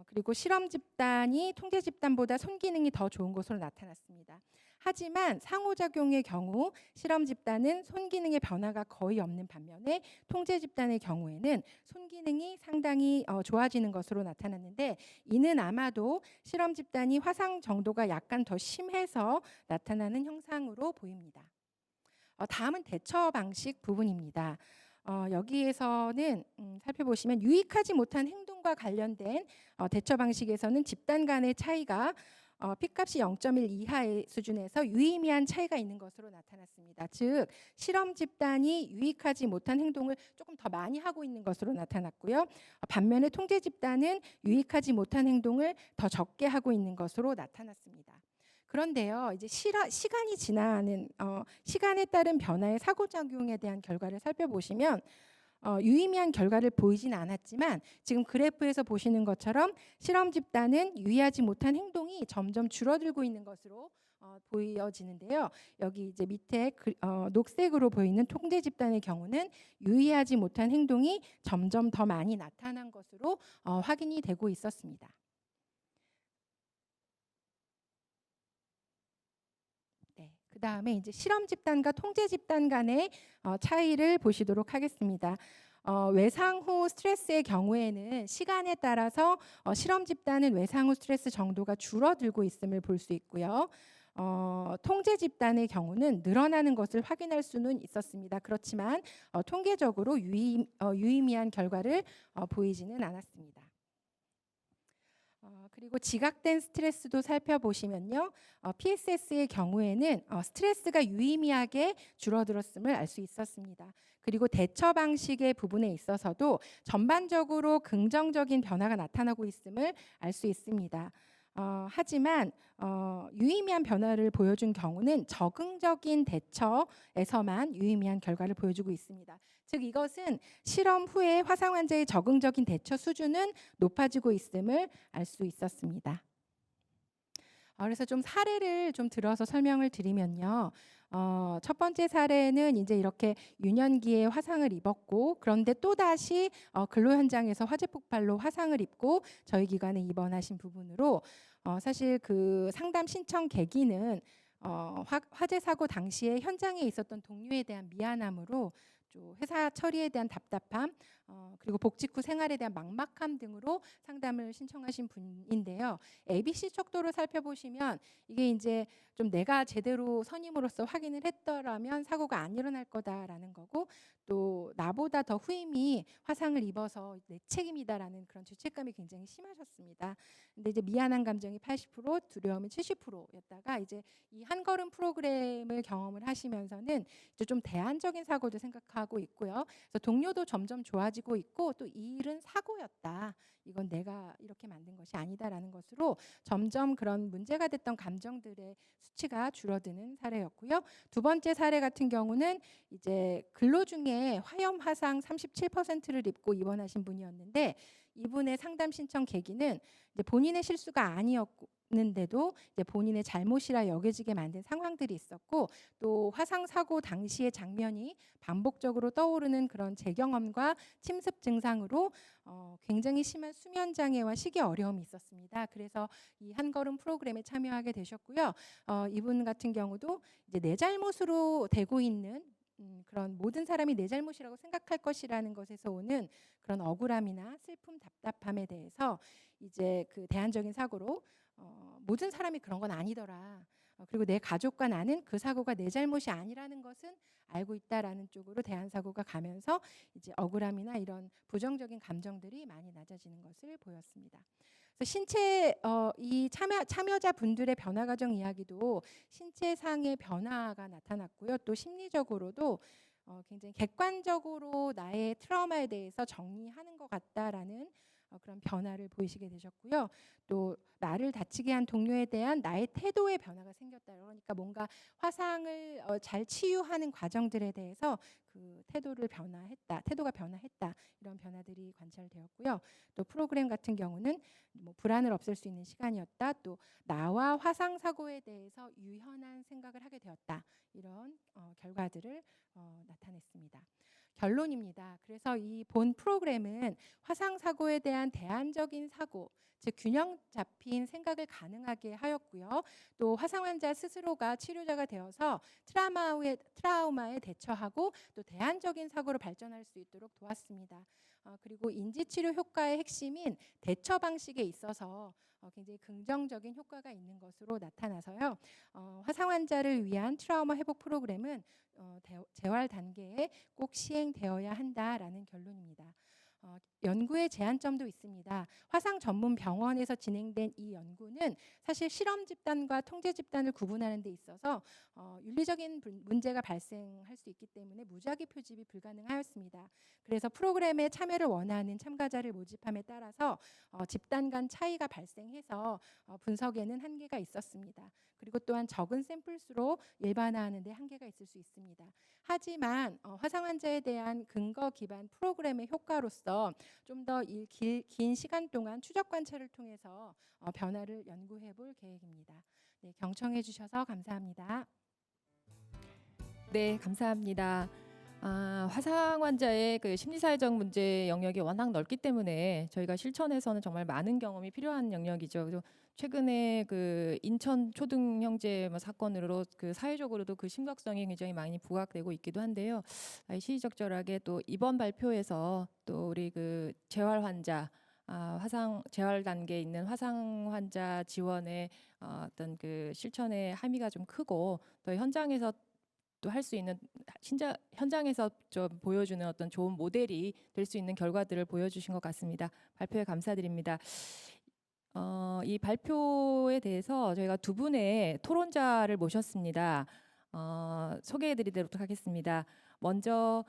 그리고 실험 집단이 통제 집단보다 손 기능이 더 좋은 것으로 나타났습니다. 하지만 상호작용의 경우 실험 집단은 손 기능의 변화가 거의 없는 반면에 통제 집단의 경우에는 손 기능이 상당히 좋아지는 것으로 나타났는데 이는 아마도 실험 집단이 화상 정도가 약간 더 심해서 나타나는 형상으로 보입니다. 다음은 대처 방식 부분입니다. 여기에서는 살펴보시면 유익하지 못한 행동과 관련된 대처 방식에서는 집단 간의 차이가 P값이 0.1 이하의 수준에서 유의미한 차이가 있는 것으로 나타났습니다. 즉 실험 집단이 유익하지 못한 행동을 조금 더 많이 하고 있는 것으로 나타났고요. 반면에 통제 집단은 유익하지 못한 행동을 더 적게 하고 있는 것으로 나타났습니다. 그런데요, 이제 시간이 지나는 시간에 따른 변화의 상호작용에 대한 결과를 살펴보시면 유의미한 결과를 보이진 않았지만 지금 그래프에서 보시는 것처럼 실험 집단은 유의하지 못한 행동이 점점 줄어들고 있는 것으로 보여지는데요. 여기 이제 밑에 녹색으로 보이는 통제 집단의 경우는 유의하지 못한 행동이 점점 더 많이 나타난 것으로 확인이 되고 있었습니다. 네, 그 다음에 이제 실험 집단과 통제 집단 간의 차이를 보시도록 하겠습니다. 외상 후 스트레스의 경우에는 시간에 따라서 실험 집단은 외상 후 스트레스 정도가 줄어들고 있음을 볼 수 있고요. 통제 집단의 경우는 늘어나는 것을 확인할 수는 있었습니다. 그렇지만 통계적으로 유의미한 결과를 보이지는 않았습니다. 그리고 지각된 스트레스도 살펴보시면요. PSS의 경우에는 스트레스가 유의미하게 줄어들었음을 알 수 있었습니다. 그리고 대처 방식의 부분에 있어서도 전반적으로 긍정적인 변화가 나타나고 있음을 알 수 있습니다. 하지만 유의미한 변화를 보여준 경우는 적응적인 대처에서만 유의미한 결과를 보여주고 있습니다. 즉 이것은 실험 후에 화상 환자의 적응적인 대처 수준은 높아지고 있음을 알 수 있었습니다. 그래서 좀 사례를 좀 들어서 설명을 드리면요. 첫 번째 사례는 이제 이렇게 유년기에 화상을 입었고 그런데 또 다시 근로 현장에서 화재 폭발로 화상을 입고 저희 기관에 입원하신 부분으로 사실 그 상담 신청 계기는 화재 사고 당시에 현장에 있었던 동료에 대한 미안함으로 또 회사 처리에 대한 답답함 그리고 복직 후 생활에 대한 막막함 등으로 상담을 신청하신 분인데요. ABC 척도로 살펴보시면 이게 이제 좀 내가 제대로 선임으로서 확인을 했더라면 사고가 안 일어날 거다라는 거고 또 나보다 더 후임이 화상을 입어서 내 책임이다라는 그런 죄책감이 굉장히 심하셨습니다. 근데 이제 미안한 감정이 80%, 두려움이 70%였다가 이제 이 한 걸음 프로그램을 경험을 하시면서는 이제 좀 대안적인 사고도 생각하고 있고요. 그래서 동료도 점점 좋아지고 있고 또 이 일은 사고였다. 이건 내가 이렇게 만든 것이 아니다라는 것으로 점점 그런 문제가 됐던 감정들의 수치가 줄어드는 사례였고요. 두 번째 사례 같은 경우는 이제 근로 중에 화염 화상 37%를 입고 입원하신 분이었는데 이분의 상담 신청 계기는 이제 본인의 실수가 아니었는데도 이제 본인의 잘못이라 여겨지게 만든 상황들이 있었고 또 화상 사고 당시의 장면이 반복적으로 떠오르는 그런 재경험과 침습 증상으로 굉장히 심한 수면 장애와 식이 어려움이 있었습니다. 그래서 이 한 걸음 프로그램에 참여하게 되셨고요. 이분 같은 경우도 이제 내 잘못으로 되고 있는 그런 모든 사람이 내 잘못이라고 생각할 것이라는 것에서 오는 그런 억울함이나 슬픔, 답답함에 대해서 이제 그 대안적인 사고로 모든 사람이 그런 건 아니더라. 그리고 내 가족과 나는 그 사고가 내 잘못이 아니라는 것은 알고 있다라는 쪽으로 대안 사고가 가면서 이제 억울함이나 이런 부정적인 감정들이 많이 낮아지는 것을 보였습니다. 그래서 신체 이 참여자 분들의 변화 과정 이야기도 신체상의 변화가 나타났고요. 또 심리적으로도 굉장히 객관적으로 나의 트라우마에 대해서 정리하는 것 같다라는 그런 변화를 보이시게 되셨고요. 또 나를 다치게 한 동료에 대한 나의 태도의 변화가 생겼다. 그러니까 뭔가 화상을 잘 치유하는 과정들에 대해서 그 태도가 변화했다. 이런 변화들이 관찰되었고요. 또 프로그램 같은 경우는 뭐 불안을 없앨 수 있는 시간이었다. 또 나와 화상 사고에 대해서 유연한 생각을 하게 되었다. 이런 결과들을 나타냈습니다. 결론입니다. 그래서 이 본 프로그램은 화상 사고에 대한 대안적인 사고, 즉 균형 잡힌 생각을 가능하게 하였고요. 또 화상 환자 스스로가 치료자가 되어서 트라우마에 대처하고 또 대안적인 사고로 발전할 수 있도록 도왔습니다. 그리고 인지치료 효과의 핵심인 대처 방식에 있어서 굉장히 긍정적인 효과가 있는 것으로 나타나서요. 화상 환자를 위한 트라우마 회복 프로그램은 재활 단계에 꼭 시행되어야 한다라는 결론입니다. 연구의 제한점도 있습니다. 화상 전문 병원에서 진행된 이 연구는 사실 실험 집단과 통제 집단을 구분하는 데 있어서 윤리적인 문제가 발생할 수 있기 때문에 무작위 표집이 불가능하였습니다. 그래서 프로그램에 참여를 원하는 참가자를 모집함에 따라서 집단 간 차이가 발생해서 분석에는 한계가 있었습니다. 그리고 또한 적은 샘플수로 일반화하는 데 한계가 있을 수 있습니다. 하지만 화상 환자에 대한 근거 기반 프로그램의 효과로서 좀 더 긴 시간 동안 추적 관찰을 통해서 변화를 연구해 볼 계획입니다. 네, 경청해 주셔서 감사합니다. 네, 감사합니다. 화상 환자의 그 심리사회적 문제 영역이 워낙 넓기 때문에 저희가 실천에서는 정말 많은 경험이 필요한 영역이죠. 그래서 최근에 그 인천 초등 형제 사건으로 그 사회적으로도 그 심각성이 굉장히 많이 부각되고 있기도 한데요. 시의적절하게 또 이번 발표에서 또 우리 그 재활 환자 화상 재활 단계에 있는 화상 환자 지원의 어떤 그 실천의 함의가 좀 크고 또 현장에서 또 할 수 있는 현장에서 좀 보여주는 어떤 좋은 모델이 될 수 있는 결과들을 보여주신 것 같습니다. 발표에 감사드립니다. 이 발표에 대해서 저희가 두 분의 토론자를 모셨습니다. 소개해드리도록 하겠습니다. 먼저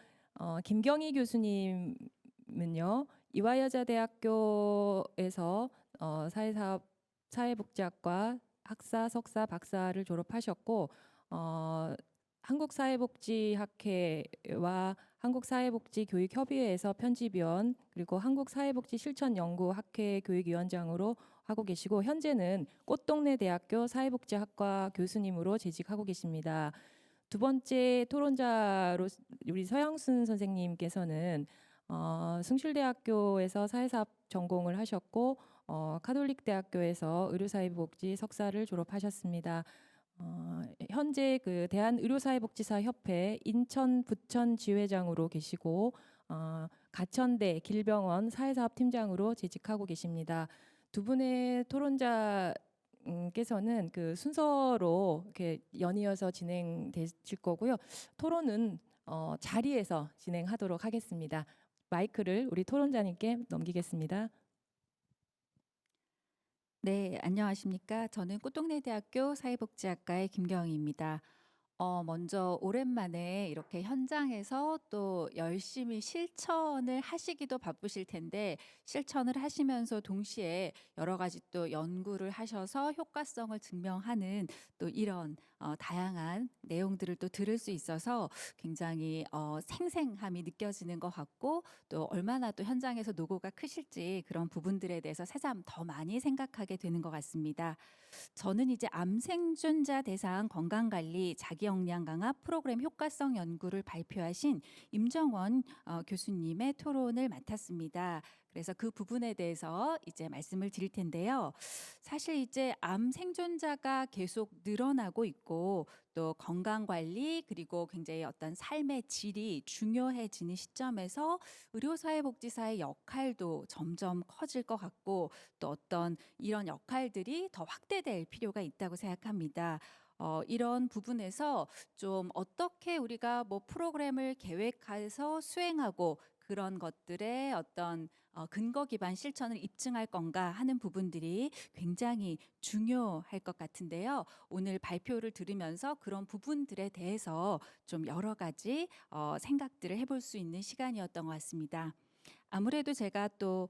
김경희 교수님은요, 이화여자대학교에서 사회복지학과 학사, 석사, 박사를 졸업하셨고 한국사회복지학회와 한국사회복지교육협의회에서 편집위원 그리고 한국사회복지실천연구학회 교육위원장으로 하고 계시고 현재는 꽃동네대학교 사회복지학과 교수님으로 재직하고 계십니다. 두 번째 토론자로 우리 서영순 선생님께서는 숭실대학교에서 사회사업 전공을 하셨고 카톨릭대학교에서 의료사회복지 석사를 졸업하셨습니다. 현재 그 대한의료사회복지사협회 인천 부천 지회장으로 계시고 가천대 길병원 사회사업팀장으로 재직하고 계십니다. 두 분의 토론자께서는 그 순서로 이렇게 연이어서 진행되실 거고요. 토론은 자리에서 진행하도록 하겠습니다. 마이크를 우리 토론자님께 넘기겠습니다. 네, 안녕하십니까. 저는 꽃동네대학교 사회복지학과의 김경희입니다. 먼저 오랜만에 이렇게 현장에서 또 열심히 실천을 하시기도 바쁘실 텐데 실천을 하시면서 동시에 여러 가지 또 연구를 하셔서 효과성을 증명하는 또 이런 다양한 내용들을 또 들을 수 있어서 굉장히 생생함이 느껴지는 것 같고 또 얼마나 또 현장에서 노고가 크실지 그런 부분들에 대해서 새삼 더 많이 생각하게 되는 것 같습니다. 저는 이제 암 생존자 대상 건강관리 자기역량 강화 프로그램 효과성 연구를 발표하신 임정원 교수님의 토론을 맡았습니다. 그래서 그 부분에 대해서 이제 말씀을 드릴 텐데요. 사실 이제 암 생존자가 계속 늘어나고 있고 또 건강관리 그리고 굉장히 어떤 삶의 질이 중요해지는 시점에서 의료사회복지사의 역할도 점점 커질 것 같고 또 어떤 이런 역할들이 더 확대될 필요가 있다고 생각합니다. 이런 부분에서 좀 어떻게 우리가 뭐 프로그램을 계획해서 수행하고 그런 것들의 어떤 근거 기반 실천을 입증할 건가 하는 부분들이 굉장히 중요할 것 같은데요. 오늘 발표를 들으면서 그런 부분들에 대해서 좀 여러 가지 생각들을 해볼 수 있는 시간이었던 것 같습니다. 아무래도 제가 또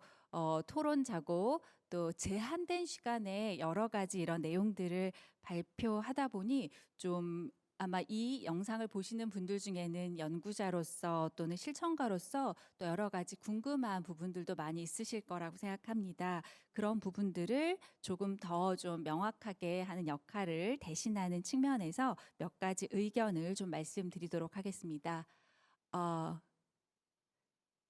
토론자고 또 제한된 시간에 여러 가지 이런 내용들을 발표하다 보니 좀 아마 이 영상을 보시는 분들 중에는 연구자로서 또는 실천가로서 또 여러 가지 궁금한 부분들도 많이 있으실 거라고 생각합니다. 그런 부분들을 조금 더 좀 명확하게 하는 역할을 대신하는 측면에서 몇 가지 의견을 좀 말씀드리도록 하겠습니다.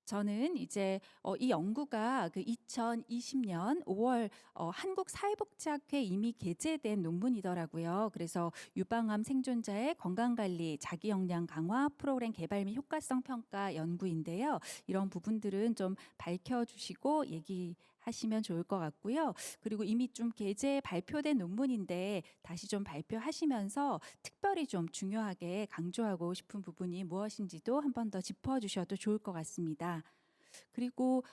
저는 이제 이 연구가 그 2020년 5월 한국사회복지학회에 이미 게재된 논문이더라고요. 그래서 유방암 생존자의 건강관리 자기역량 강화 프로그램 개발 및 효과성 평가 연구인데요. 이런 부분들은 좀 밝혀주시고 얘기하시면 좋을 것 같고요. 그리고 이미 좀 게재 발표된 논문인데 다시 좀 발표하시면서 특별히 좀 중요하게 강조하고 싶은 부분이 무엇인지도 한 번 더 짚어주셔도 좋을 것 같습니다. 그리고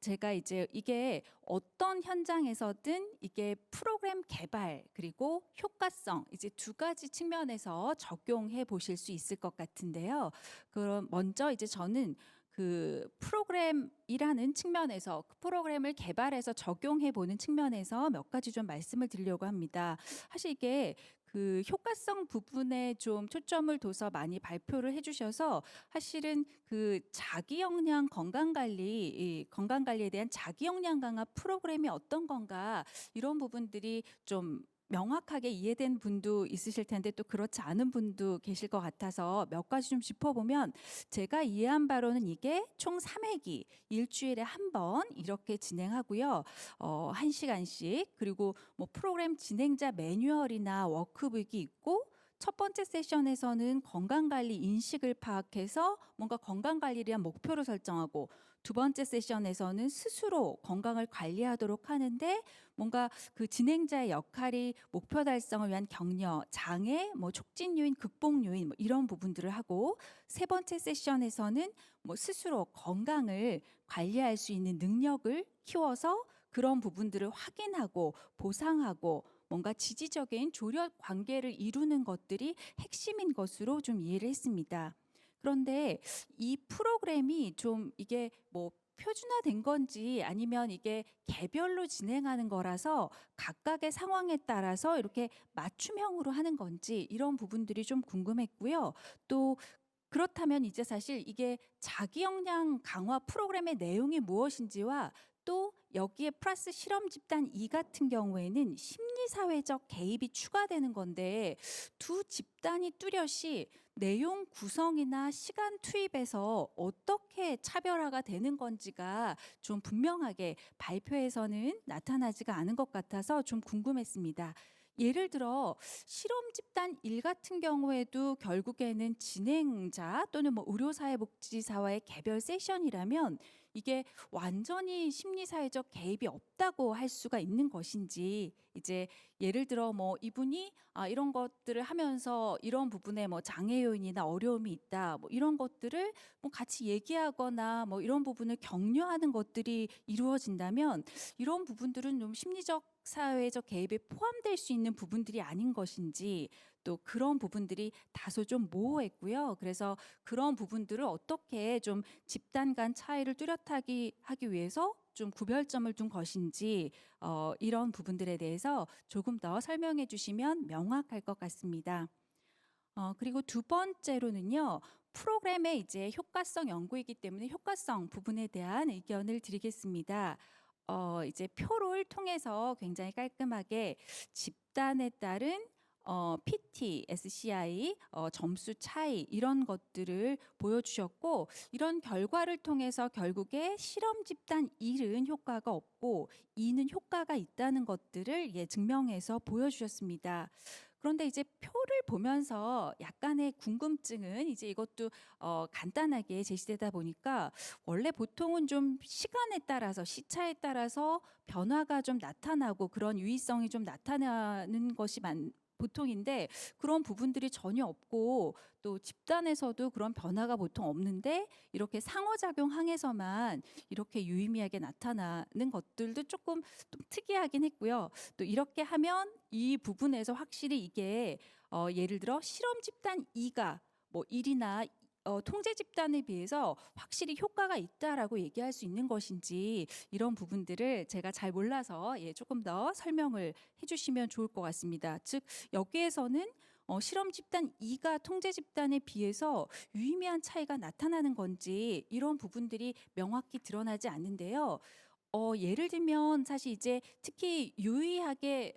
제가 이제 이게 어떤 현장에서든 이게 프로그램 개발 그리고 효과성 이제 두 가지 측면에서 적용해 보실 수 있을 것 같은데요. 그럼 먼저 이제 저는 그 프로그램이라는 측면에서 그 프로그램을 개발해서 적용해 보는 측면에서 몇 가지 좀 말씀을 드리려고 합니다. 사실 이게 그 효과성 부분에 좀 초점을 둬서 많이 발표를 해주셔서 사실은 그 자기 역량 건강관리, 건강관리에 대한 자기 역량 강화 프로그램이 어떤 건가 이런 부분들이 좀 명확하게 이해된 분도 있으실 텐데 또 그렇지 않은 분도 계실 것 같아서 몇 가지 좀 짚어보면 제가 이해한 바로는 이게 총 3회기 일주일에 한 번 이렇게 진행하고요. 1시간씩 그리고 뭐 프로그램 진행자 매뉴얼이나 워크북이 있고 첫 번째 세션에서는 건강관리 인식을 파악해서 뭔가 건강관리에 대한 목표를 설정하고 두 번째 세션에서는 스스로 건강을 관리하도록 하는데 뭔가 그 진행자의 역할이 목표 달성을 위한 격려, 장애, 뭐 촉진 요인, 극복 요인 뭐 이런 부분들을 하고 세 번째 세션에서는 뭐 스스로 건강을 관리할 수 있는 능력을 키워서 그런 부분들을 확인하고 보상하고 뭔가 지지적인 조력 관계를 이루는 것들이 핵심인 것으로 좀 이해를 했습니다. 그런데 이 프로그램이 좀 이게 뭐 표준화된 건지 아니면 이게 개별로 진행하는 거라서 각각의 상황에 따라서 이렇게 맞춤형으로 하는 건지 이런 부분들이 좀 궁금했고요. 또 그렇다면 이제 사실 이게 자기 역량 강화 프로그램의 내용이 무엇인지와 또 여기에 플러스 실험 집단 2 같은 경우에는 심리사회적 개입이 추가되는 건데 두 집단이 뚜렷이 내용 구성이나 시간 투입에서 어떻게 차별화가 되는 건지가 좀 분명하게 발표에서는 나타나지가 않은 것 같아서 좀 궁금했습니다. 예를 들어 실험 집단 1 같은 경우에도 결국에는 진행자 또는 뭐 의료사회복지사와의 개별 세션이라면 이게 완전히 심리사회적 개입이 없다고 할 수가 있는 것인지 이제 예를 들어 뭐 이분이 이런 것들을 하면서 이런 부분에 뭐 장애 요인이나 어려움이 있다 뭐 이런 것들을 뭐 같이 얘기하거나 뭐 이런 부분을 격려하는 것들이 이루어진다면 이런 부분들은 좀 심리적 사회적 개입에 포함될 수 있는 부분들이 아닌 것인지 또 그런 부분들이 다소 좀 모호했고요. 그래서 그런 부분들을 어떻게 좀 집단 간 차이를 뚜렷하게 하기 위해서 좀 구별점을 둔 것인지 이런 부분들에 대해서 조금 더 설명해 주시면 명확할 것 같습니다. 그리고 두 번째로는요. 프로그램의 이제 효과성 연구이기 때문에 효과성 부분에 대한 의견을 드리겠습니다. 이제 표를 통해서 굉장히 깔끔하게 집단에 따른 PT, SCI, 점수 차이 이런 것들을 보여주셨고 이런 결과를 통해서 결국에 실험 집단 1은 효과가 없고 2는 효과가 있다는 것들을 증명해서 보여주셨습니다. 그런데 이제 표를 보면서 약간의 궁금증은 이제 이것도 간단하게 제시되다 보니까 원래 보통은 좀 시간에 따라서 시차에 따라서 변화가 좀 나타나고 그런 유의성이 좀 나타나는 것이 보통인데 그런 부분들이 전혀 없고 또 집단에서도 그런 변화가 보통 없는데 이렇게 상호작용항에서만 이렇게 유의미하게 나타나는 것들도 조금 좀 특이하긴 했고요. 또 이렇게 하면 이 부분에서 확실히 이게 예를 들어 실험 집단 2가 뭐 1이나 통제 집단에 비해서 확실히 효과가 있다라고 얘기할 수 있는 것인지 이런 부분들을 제가 잘 몰라서 조금 더 설명을 해주시면 좋을 것 같습니다. 즉 여기에서는 실험 집단 2가 통제 집단에 비해서 유의미한 차이가 나타나는 건지 이런 부분들이 명확히 드러나지 않는데요. 예를 들면 사실 이제 특히 유의하게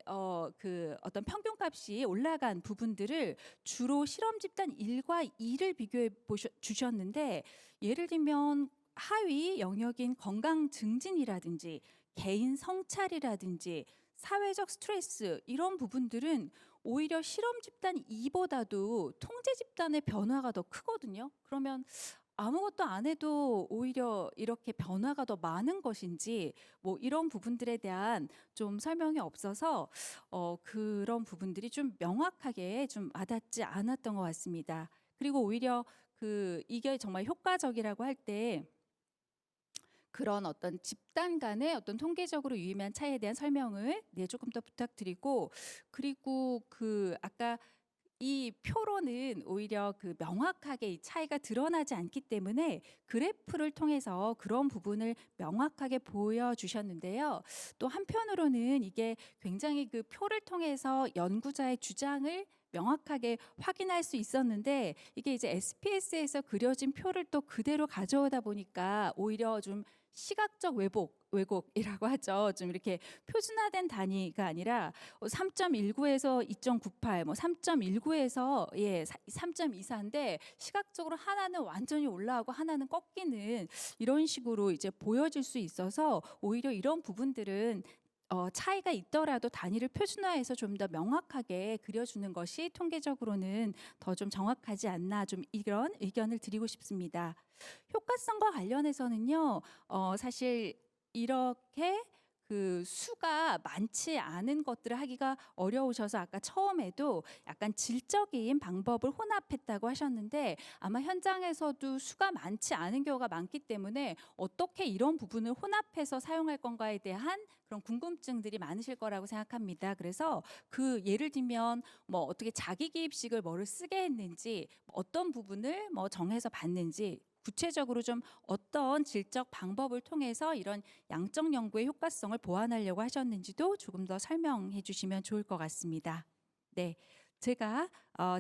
그 어떤 평균값이 올라간 부분들을 주로 실험 집단 1과 2를 비교해 주셨는데 예를 들면 하위 영역인 건강 증진이라든지 개인 성찰이라든지 사회적 스트레스 이런 부분들은 오히려 실험 집단 2보다도 통제 집단의 변화가 더 크거든요. 그러면 아무것도 안 해도 오히려 이렇게 변화가 더 많은 것인지 뭐 이런 부분들에 대한 좀 설명이 없어서 그런 부분들이 좀 명확하게 좀 와닿지 않았던 것 같습니다. 그리고 오히려 이게 정말 효과적이라고 할 때 그런 어떤 집단 간의 어떤 통계적으로 유의미한 차이에 대한 설명을 조금 더 부탁드리고 그리고 아까 이 표로는 오히려 명확하게 이 차이가 드러나지 않기 때문에 그래프를 통해서 그런 부분을 명확하게 보여주셨는데요. 또 한편으로는 이게 굉장히 표를 통해서 연구자의 주장을 명확하게 확인할 수 있었는데 이게 이제 SPS에서 그려진 표를 또 그대로 가져오다 보니까 오히려 좀 시각적 왜곡이라고 하죠. 좀 이렇게 표준화된 단위가 아니라 3.19에서 2.98, 뭐 3.19에서 3.24인데 시각적으로 하나는 완전히 올라가고 하나는 꺾이는 이런 식으로 이제 보여질 수 있어서 오히려 이런 부분들은 차이가 있더라도 단위를 표준화해서 좀 더 명확하게 그려주는 것이 통계적으로는 더 좀 정확하지 않나, 좀 이런 의견을 드리고 싶습니다. 효과성과 관련해서는요, 사실 이렇게 그 수가 많지 않은 것들을 하기가 어려우셔서 아까 처음에도 약간 질적인 방법을 혼합했다고 하셨는데, 아마 현장에서도 수가 많지 않은 경우가 많기 때문에 어떻게 이런 부분을 혼합해서 사용할 건가에 대한 그런 궁금증들이 많으실 거라고 생각합니다. 그래서 그 예를 들면 뭐 어떻게 자기 기입식을 뭐를 쓰게 했는지, 어떤 부분을 뭐 정해서 봤는지, 구체적으로 좀 어떤 질적 방법을 통해서 이런 양적 연구의 효과성을 보완하려고 하셨는지도 조금 더 설명해 주시면 좋을 것 같습니다. 네. 제가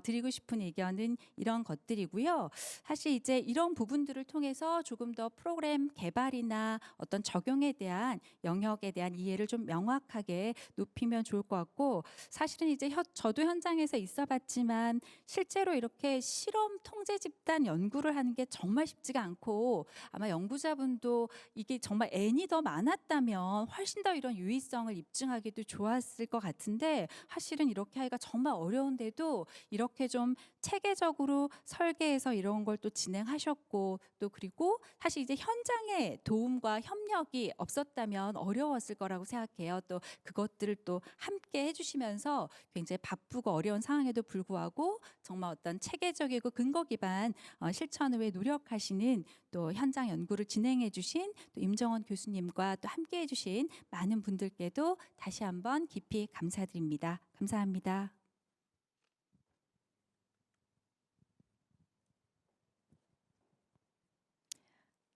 드리고 싶은 의견은 이런 것들이고요. 사실 이제 이런 부분들을 통해서 조금 더 프로그램 개발이나 어떤 적용에 대한 영역에 대한 이해를 좀 명확하게 높이면 좋을 것 같고, 사실은 이제 저도 현장에서 있어 봤지만 실제로 이렇게 실험 통제 집단 연구를 하는 게 정말 쉽지가 않고, 아마 연구자분도 이게 정말 N이 더 많았다면 훨씬 더 이런 유의성을 입증하기도 좋았을 것 같은데, 사실은 이렇게 하기가 정말 어려운데도 이렇게 좀 체계적으로 설계해서 이런 걸 또 진행하셨고, 또 그리고 사실 이제 현장의 도움과 협력이 없었다면 어려웠을 거라고 생각해요. 또 그것들을 또 함께 해주시면서 굉장히 바쁘고 어려운 상황에도 불구하고 정말 어떤 체계적이고 근거 기반 실천을 위해 노력하시는, 또 현장 연구를 진행해 주신 또 임정원 교수님과 또 함께 해주신 많은 분들께도 다시 한번 깊이 감사드립니다. 감사합니다.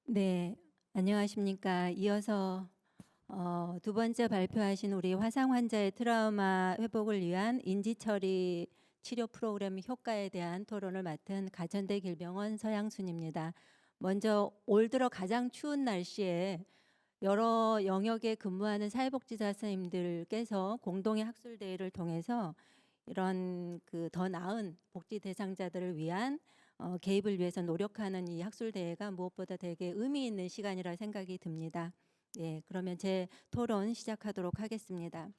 네, 안녕하십니까. 이어서 두 번째 발표하신 우리 화상 환자의 트라우마 회복을 위한 인지처리 치료 프로그램 효과에 대한 토론을 맡은 가천대 길병원 서양순입니다. 먼저 올 들어 가장 추운 날씨에 여러 영역에 근무하는 사회복지사 선생님들께서 공동의 학술대회를 통해서 이런 그 더 나은 복지 대상자들을 위한 개입을 위해서 노력하는 이 학술대회가 무엇보다 되게 의미 있는 시간이라 생각이 듭니다. 네, 그러면 제 토론 시작하도록 하겠습니다.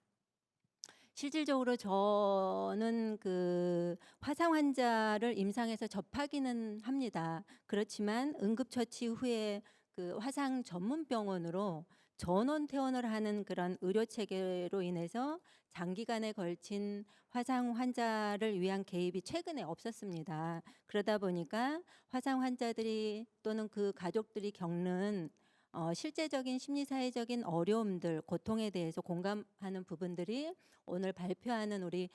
실질적으로 저는 그 화상 환자를 임상에서 접하기는 합니다. 그렇지만 응급처치 후에 그 화상 전문 병원으로 전원 퇴원을 하는 그런 의료 체계로 인해서 장기간에 걸친 화상 환자를 위한 개입이 최근에 없었습니다. 그러다 보니까 화상 환자들이 또는 그 가족들이 겪는 실제적인 심리사회적인 어려움들, 고통에 대해서 공감하는 부분들이 오늘 발표하는 우리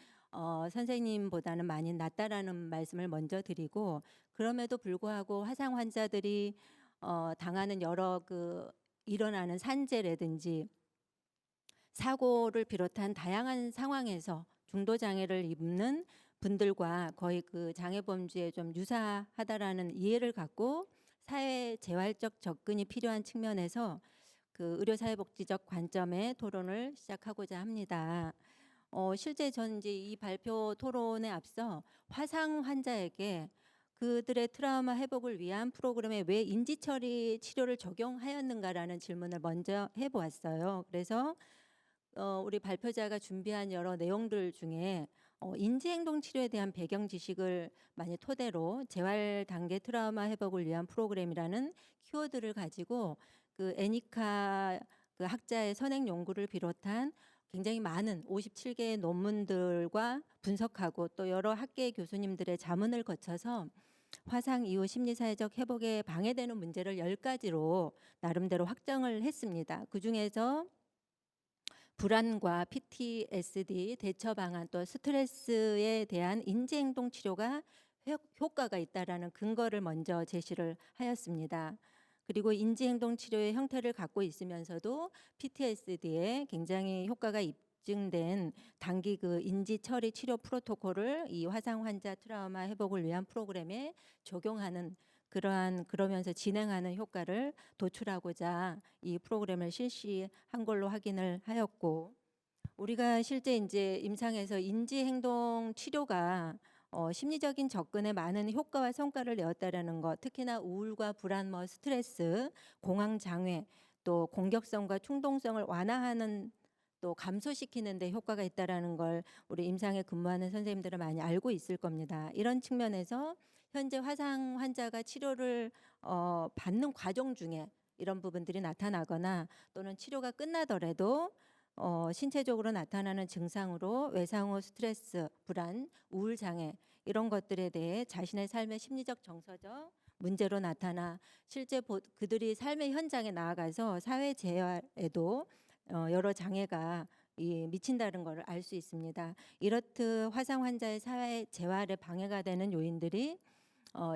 선생님보다는 많이 낫다라는 말씀을 먼저 드리고, 그럼에도 불구하고 화상 환자들이 당하는 여러 그 일어나는 산재라든지 사고를 비롯한 다양한 상황에서 중도 장애를 입는 분들과 거의 그 장애 범주에 좀 유사하다라는 이해를 갖고 사회 재활적 접근이 필요한 측면에서 그 의료사회복지적 관점의 토론을 시작하고자 합니다. 실제 전 이제 이 발표 토론에 앞서 화상 환자에게 그들의 트라우마 회복을 위한 프로그램에 왜 인지처리 치료를 적용하였는가라는 질문을 먼저 해보았어요. 그래서 우리 발표자가 준비한 여러 내용들 중에 인지행동 치료에 대한 배경 지식을 많이 토대로 재활 단계 트라우마 회복을 위한 프로그램이라는 키워드를 가지고 그 애니카 그 학자의 선행 연구를 비롯한 굉장히 많은 57개의 논문들과 분석하고 또 여러 학계의 교수님들의 자문을 거쳐서 화상 이후 심리사회적 회복에 방해되는 문제를 10가지로 나름대로 확정을 했습니다. 그중에서 불안과 PTSD 대처 방안, 또 스트레스에 대한 인지행동 치료가 효과가 있다라는 근거를 먼저 제시를 하였습니다. 그리고 인지행동 치료의 형태를 갖고 있으면서도 PTSD에 굉장히 효과가 입증된 단기 그 인지 처리 치료 프로토콜을 이 화상 환자 트라우마 회복을 위한 프로그램에 적용하는 그러면서 진행하는 효과를 도출하고자 이 프로그램을 실시한 걸로 확인을 하였고, 우리가 실제 이제 임상에서 인지행동 치료가 심리적인 접근에 많은 효과와 성과를 내었다라는 것, 특히나 우울과 불안, 스트레스, 공황 장애, 또 공격성과 충동성을 완화하는 또 감소시키는 데 효과가 있다라는 걸 우리 임상에 근무하는 선생님들은 많이 알고 있을 겁니다. 이런 측면에서 현재 화상 환자가 치료를 받는 과정 중에 이런 부분들이 나타나거나 또는 치료가 끝나더라도 신체적으로 나타나는 증상으로 외상 후 스트레스, 불안, 우울 장애 이런 것들에 대해 자신의 삶의 심리적 정서적 문제로 나타나 실제 그들이 삶의 현장에 나아가서 사회 재활에도 여러 장애가 미친다는 것을 알 수 있습니다. 이렇듯 화상 환자의 사회 재활에 방해가 되는 요인들이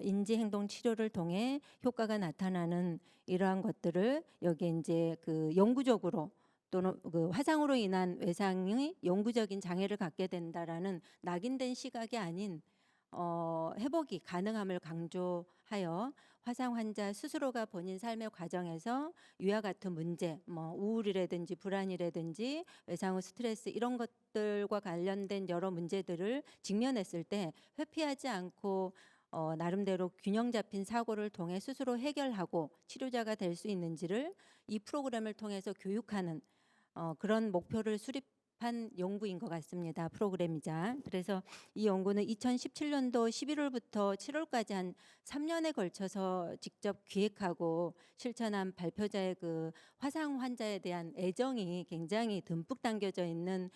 인지행동 치료를 통해 효과가 나타나는 이러한 것들을 여기 이제 그 영구적으로 또는 그 화상으로 인한 외상의 영구적인 장애를 갖게 된다라는 낙인된 시각이 아닌 회복이 가능함을 강조하여 화상 환자 스스로가 본인 삶의 과정에서 위와 같은 문제, 뭐 우울이라든지 불안이라든지 외상 후 스트레스 이런 것들과 관련된 여러 문제들을 직면했을 때 회피하지 않고 나름대로 균형 잡힌 사고를 통해 스스로 해결하고 치료자가 될 수 있는지를 이 프로그램을 통해서 교육하는 그런 목표를 수립한 연구인 것 같습니다. 프로그램이자. 그래서 이 연구는 2017년도 11월부터 7월까지 한 3년에 걸쳐서 직접 기획하고 실천한 발표자의 그 화상 환자에 대한 애정이 굉장히 듬뿍 담겨져 있는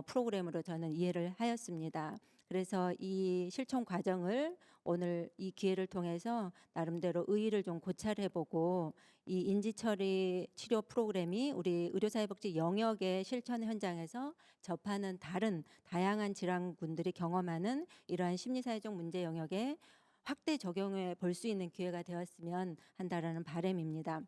프로그램으로 저는 이해를 하였습니다. 그래서 이 실천 과정을 오늘 이 기회를 통해서 나름대로 의의를 좀 고찰해보고 이 인지처리 치료 프로그램이 우리 의료사회복지 영역의 실천 현장에서 접하는 다른 다양한 질환군들이 경험하는 이러한 심리사회적 문제 영역에 확대 적용해 볼 수 있는 기회가 되었으면 한다라는 바람입니다.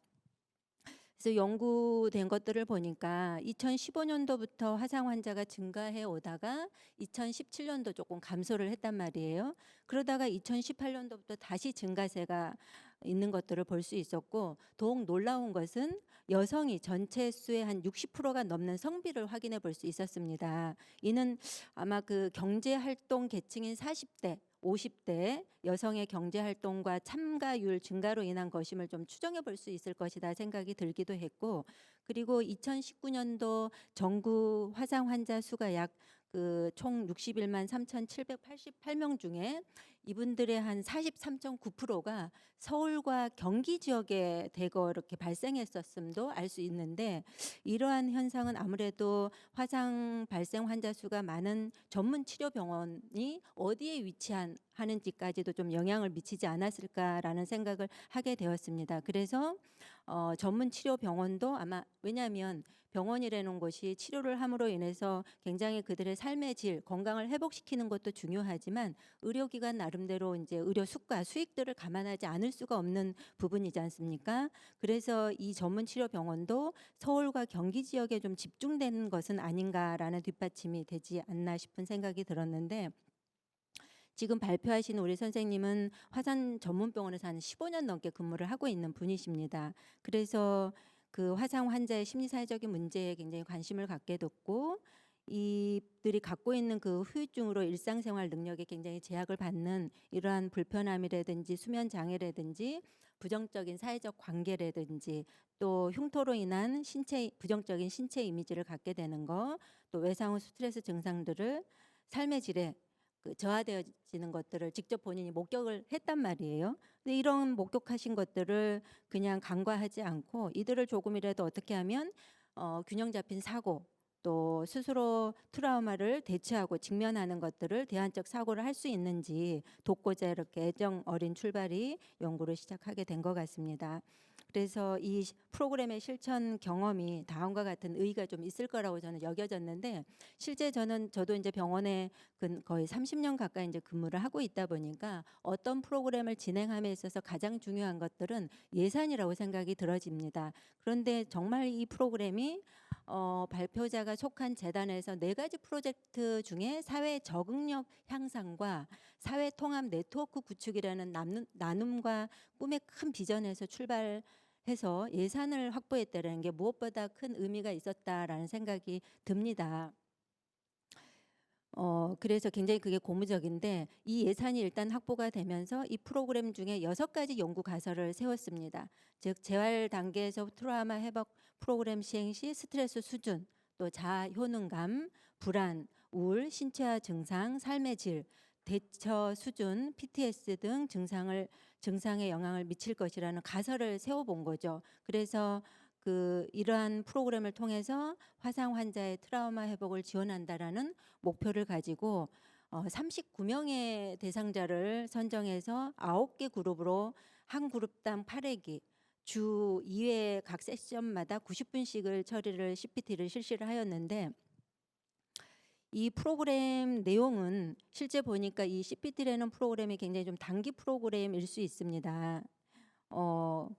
그래서 연구된 것들을 보니까 2015년도부터 화상 환자가 증가해 오다가 2017년도 조금 감소를 했단 말이에요. 그러다가 2018년도부터 다시 증가세가 있는 것들을 볼 수 있었고, 더욱 놀라운 것은 여성이 전체 수의 한 60%가 넘는 성비를 확인해 볼 수 있었습니다. 이는 아마 그 경제활동 계층인 40대 50대 여성의 경제활동과 참가율 증가로 인한 것임을 좀 추정해 볼 수 있을 것이다 생각이 들기도 했고, 그리고 2019년도 전국 화상 환자 수가 약 그 총 61만 3,788명 중에 이분들의 한 43.9%가 서울과 경기 지역에 대거 이렇게 발생했었음도 알 수 있는데, 이러한 현상은 아무래도 화상 발생 환자 수가 많은 전문 치료 병원이 어디에 위치하는지까지도 좀 영향을 미치지 않았을까라는 생각을 하게 되었습니다. 그래서 전문 치료 병원도 아마, 왜냐하면 병원이라는 곳이 치료를 함으로 인해서 굉장히 그들의 삶의 질, 건강을 회복시키는 것도 중요하지만 의료기관 나름대로 이제 의료 수가, 수익들을 감안하지 않을 수가 없는 부분이지 않습니까? 그래서 이 전문 치료 병원도 서울과 경기 지역에 좀 집중되는 것은 아닌가라는 뒷받침이 되지 않나 싶은 생각이 들었는데, 지금 발표하신 우리 선생님은 화상 전문병원에서 한 15년 넘게 근무를 하고 있는 분이십니다. 그래서 그 화상 환자의 심리사회적인 문제에 굉장히 관심을 갖게 됐고, 이들이 갖고 있는 그 후유증으로 일상생활 능력에 굉장히 제약을 받는 이러한 불편함이라든지 수면 장애라든지 부정적인 사회적 관계라든지 또 흉터로 인한 부정적인 신체 이미지를 갖게 되는 거, 또 외상 후 스트레스 증상들을 삶의 질에 저하되어지는 것들을 직접 본인이 목격을 했단 말이에요. 근데 이런 목격하신 것들을 그냥 간과하지 않고 이들을 조금이라도 어떻게 하면 균형 잡힌 사고, 또 스스로 트라우마를 대처하고 직면하는 것들을 대안적 사고를 할 수 있는지 돕고자 이렇게 애정 어린 출발이 연구를 시작하게 된 것 같습니다. 그래서 이 프로그램의 실천 경험이 다음과 같은 의의가 좀 있을 거라고 저는 여겨졌는데, 실제 저도 이제 병원에 거의 30년 가까이 이제 근무를 하고 있다 보니까 어떤 프로그램을 진행함에 있어서 가장 중요한 것들은 예산이라고 생각이 들어집니다. 그런데 정말 이 프로그램이 발표자가 속한 재단에서 4가지 프로젝트 중에 사회 적응력 향상과 사회 통합 네트워크 구축이라는 나눔과 꿈의 큰 비전에서 출발해서 예산을 확보했다는 게 무엇보다 큰 의미가 있었다라는 생각이 듭니다. 그래서 굉장히 그게 고무적인데, 이 예산이 일단 확보가 되면서 이 프로그램 중에 6가지 연구 가설을 세웠습니다. 즉 재활 단계에서 트라우마 회복 프로그램 시행 시 스트레스 수준, 또 자아 효능감, 불안, 우울, 신체화 증상, 삶의 질, 대처 수준, PTS 등 증상에 영향을 미칠 것이라는 가설을 세워본 거죠. 그래서 이러한 프로그램을 통해서 화상 환자의 트라우마 회복을 지원한다라는 목표를 가지고 39명의 대상자를 선정해서 9개 그룹으로 한 그룹당 8회기 주 2회 각 세션마다 90분씩을 처리를 CPT를 실시를 하였는데, 이 프로그램 내용은 실제 보니까 이 CPT라는 프로그램이 굉장히 좀 단기 프로그램일 수 있습니다.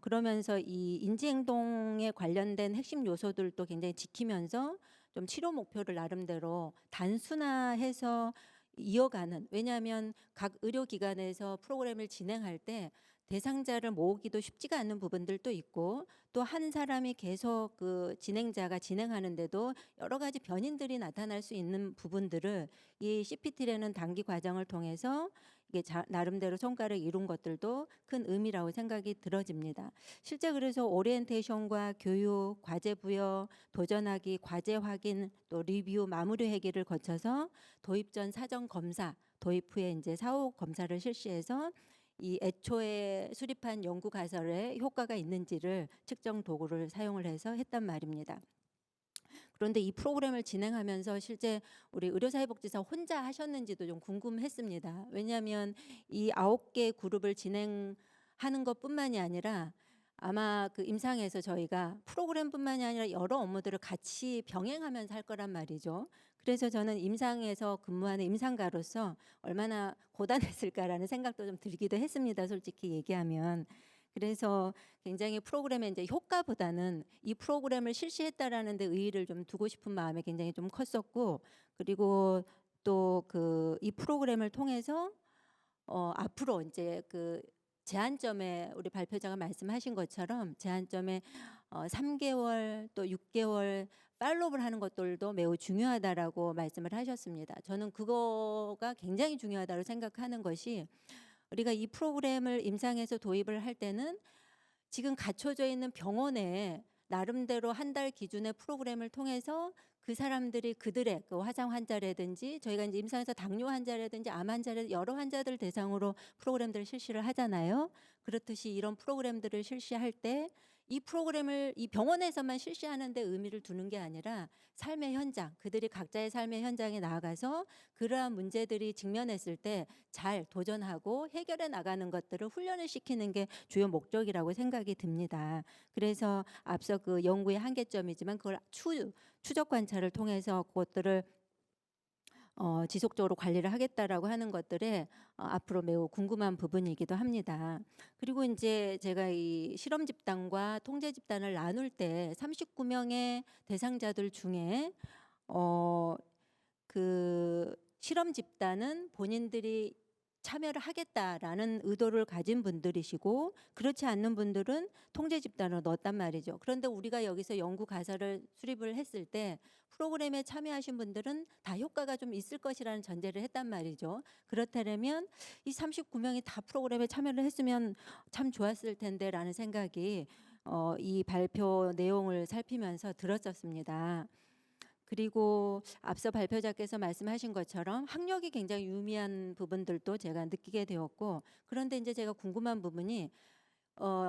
그러면서 이 인지행동에 관련된 핵심 요소들도 굉장히 지키면서 좀 치료 목표를 나름대로 단순화해서 이어가는, 왜냐하면 각 의료기관에서 프로그램을 진행할 때 대상자를 모으기도 쉽지가 않은 부분들도 있고, 또 한 사람이 계속 그 진행자가 진행하는데도 여러 가지 변인들이 나타날 수 있는 부분들을 이 CPT라는 단기 과정을 통해서 이게 나름대로 성과를 이룬 것들도 큰 의미라고 생각이 들어집니다. 실제 그래서 오리엔테이션과 교육, 과제 부여, 도전하기, 과제 확인, 또 리뷰, 마무리 회계를 거쳐서 도입 전 사전 검사, 도입 후에 이제 사후 검사를 실시해서 이 애초에 수립한 연구 가설에 효과가 있는지를 측정 도구를 사용을 해서 했단 말입니다. 그런데 이 프로그램을 진행하면서 실제 우리 의료사회복지사 혼자 하셨는지도 좀 궁금했습니다. 왜냐하면 이 9개 그룹을 진행하는 것뿐만이 아니라 아마 그 임상에서 저희가 프로그램뿐만이 아니라 여러 업무들을 같이 병행하면서 할 거란 말이죠. 그래서 저는 임상에서 근무하는 임상가로서 얼마나 고단했을까라는 생각도 좀 들기도 했습니다. 솔직히 얘기하면. 그래서 굉장히 프로그램의 이제 효과보다는 이 프로그램을 실시했다라는 데 의의를 좀 두고 싶은 마음이 굉장히 좀 컸었고, 그리고 또 이 프로그램을 통해서 앞으로 이제 제한점에 우리 발표자가 말씀하신 것처럼 제한점에 3개월 또 6개월 팔로우를 하는 것들도 매우 중요하다라고 말씀을 하셨습니다. 저는 그거가 굉장히 중요하다고 생각하는 것이, 우리가 이 프로그램을 임상에서 도입을 할 때는 지금 갖춰져 있는 병원에 나름대로 한 달 기준의 프로그램을 통해서 그 사람들이 그들의 그 화상 환자라든지 저희가 이제 임상에서 당뇨 환자라든지 암 환자라든지 여러 환자들 대상으로 프로그램들을 실시를 하잖아요. 그렇듯이 이런 프로그램들을 실시할 때 이 프로그램을 이 병원에서만 실시하는 데 의미를 두는 게 아니라 삶의 현장, 그들이 각자의 삶의 현장에 나아가서 그러한 문제들이 직면했을 때 잘 도전하고 해결해 나가는 것들을 훈련을 시키는 게 주요 목적이라고 생각이 듭니다. 그래서 앞서 그 연구의 한계점이지만 그걸 추적 관찰을 통해서 그것들을 지속적으로 관리를 하겠다라고 하는 것들에 앞으로 매우 궁금한 부분이기도 합니다. 그리고 이제 제가 이 실험 집단과 통제 집단을 나눌 때 39명의 대상자들 중에 그 실험 집단은 본인들이 참여를 하겠다라는 의도를 가진 분들이시고, 그렇지 않는 분들은 통제 집단으로 넣었단 말이죠. 그런데 우리가 여기서 연구 가설을 수립을 했을 때 프로그램에 참여하신 분들은 다 효과가 좀 있을 것이라는 전제를 했단 말이죠. 그렇다면 이 39명이 다 프로그램에 참여를 했으면 참 좋았을 텐데라는 생각이 이 발표 내용을 살피면서 들었었습니다. 그리고 앞서 발표자께서 말씀하신 것처럼 학력이 굉장히 유의미한 부분들도 제가 느끼게 되었고, 그런데 이제 제가 궁금한 부분이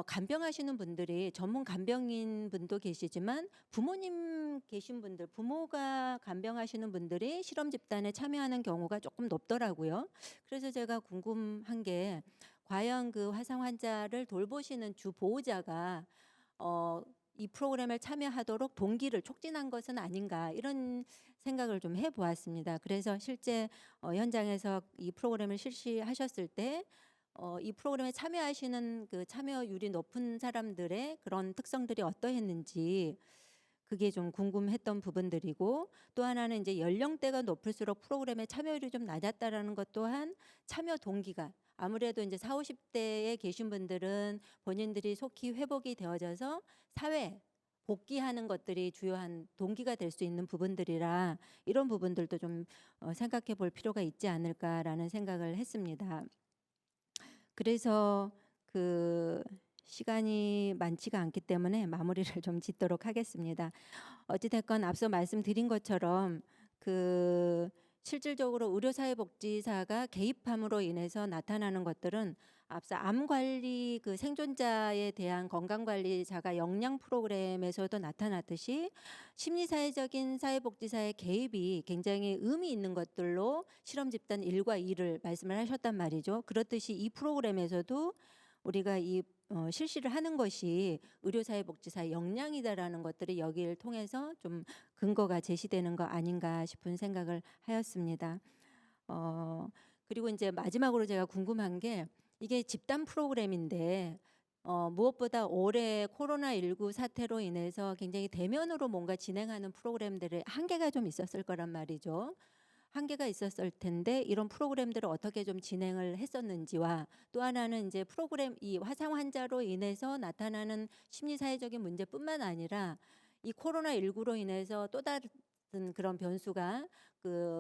간병하시는 분들이 전문 간병인 분도 계시지만 부모님 계신 분들, 부모가 간병하시는 분들이 실험 집단에 참여하는 경우가 조금 높더라고요. 그래서 제가 궁금한 게, 과연 그 화상 환자를 돌보시는 주 보호자가 이 프로그램에 참여하도록 동기를 촉진한 것은 아닌가, 이런 생각을 좀 해보았습니다. 그래서 실제 현장에서 이 프로그램을 실시하셨을 때 이 프로그램에 참여하시는 그 참여율이 높은 사람들의 그런 특성들이 어떠했는지 그게 좀 궁금했던 부분들이고, 또 하나는 이제 연령대가 높을수록 프로그램에 참여율이 좀 낮았다라는 것 또한 참여 동기가, 아무래도 이제 40, 50대에 계신 분들은 본인들이 속히 회복이 되어져서 사회 복귀하는 것들이 주요한 동기가 될 수 있는 부분들이라 이런 부분들도 좀 생각해 볼 필요가 있지 않을까라는 생각을 했습니다. 그래서 시간이 많지가 않기 때문에 마무리를 좀 짓도록 하겠습니다. 어찌됐건 앞서 말씀드린 것처럼 실질적으로 의료사회복지사가 개입함으로 인해서 나타나는 것들은 앞서 암관리 생존자에 대한 건강관리자가 역량 프로그램에서도 나타났듯이 심리사회적인 사회복지사의 개입이 굉장히 의미 있는 것들로 실험 집단 1과 2를 말씀을 하셨단 말이죠. 그렇듯이 이 프로그램에서도 우리가 실시를 하는 것이 의료사회복지사의 역량이다라는 것들이 여기를 통해서 좀 근거가 제시되는 거 아닌가 싶은 생각을 하였습니다. 그리고 이제 마지막으로 제가 궁금한 게 이게 집단 프로그램인데 무엇보다 올해 코로나19 사태로 인해서 굉장히 대면으로 뭔가 진행하는 프로그램들의 한계가 좀 있었을 거란 말이죠. 한계가 있었을 텐데 이런 프로그램들을 어떻게 좀 진행을 했었는지와 또 하나는 이제 이 화상 환자로 인해서 나타나는 심리사회적인 문제뿐만 아니라 이 코로나19로 인해서 또 다른 그런 변수가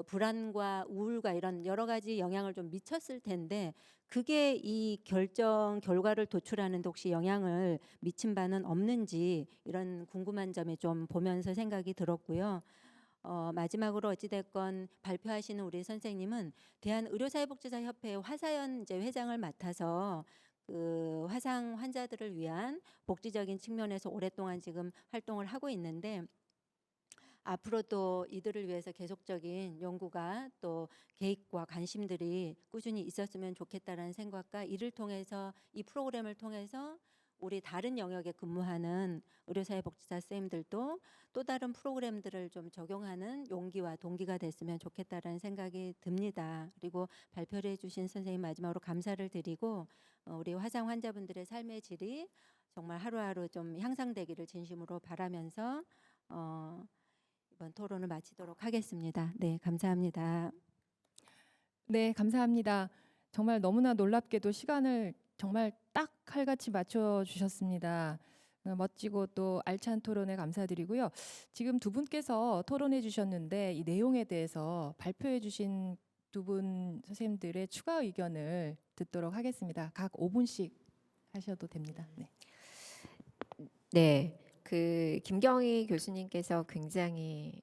불안과 우울과 이런 여러 가지 영향을 좀 미쳤을 텐데 그게 이 결정 결과를 도출하는 데 혹시 영향을 미친 바는 없는지 이런 궁금한 점이 좀 보면서 생각이 들었고요. 마지막으로 어찌됐건 발표하시는 우리 선생님은 대한의료사회복지사협회 화사연 이제 회장을 맡아서 화상 환자들을 위한 복지적인 측면에서 오랫동안 지금 활동을 하고 있는데 앞으로도 이들을 위해서 계속적인 연구가 또 계획과 관심들이 꾸준히 있었으면 좋겠다라는 생각과 이를 통해서 이 프로그램을 통해서 우리 다른 영역에 근무하는 의료사회복지사 쌤들도 또 다른 프로그램들을 좀 적용하는 용기와 동기가 됐으면 좋겠다라는 생각이 듭니다. 그리고 발표를 해주신 선생님 마지막으로 감사를 드리고 우리 화상 환자분들의 삶의 질이 정말 하루하루 좀 향상되기를 진심으로 바라면서 이번 토론을 마치도록 하겠습니다. 네, 감사합니다. 네, 감사합니다. 정말 너무나 놀랍게도 시간을 정말 딱 칼같이 맞춰 주셨습니다. 멋지고 또 알찬 토론에 감사드리고요. 지금 두 분께서 토론해 주셨는데 이 내용에 대해서 발표해 주신 두 분 선생님들의 추가 의견을 듣도록 하겠습니다. 각 5분씩 하셔도 됩니다. 네. 네, 김경희 교수님께서 굉장히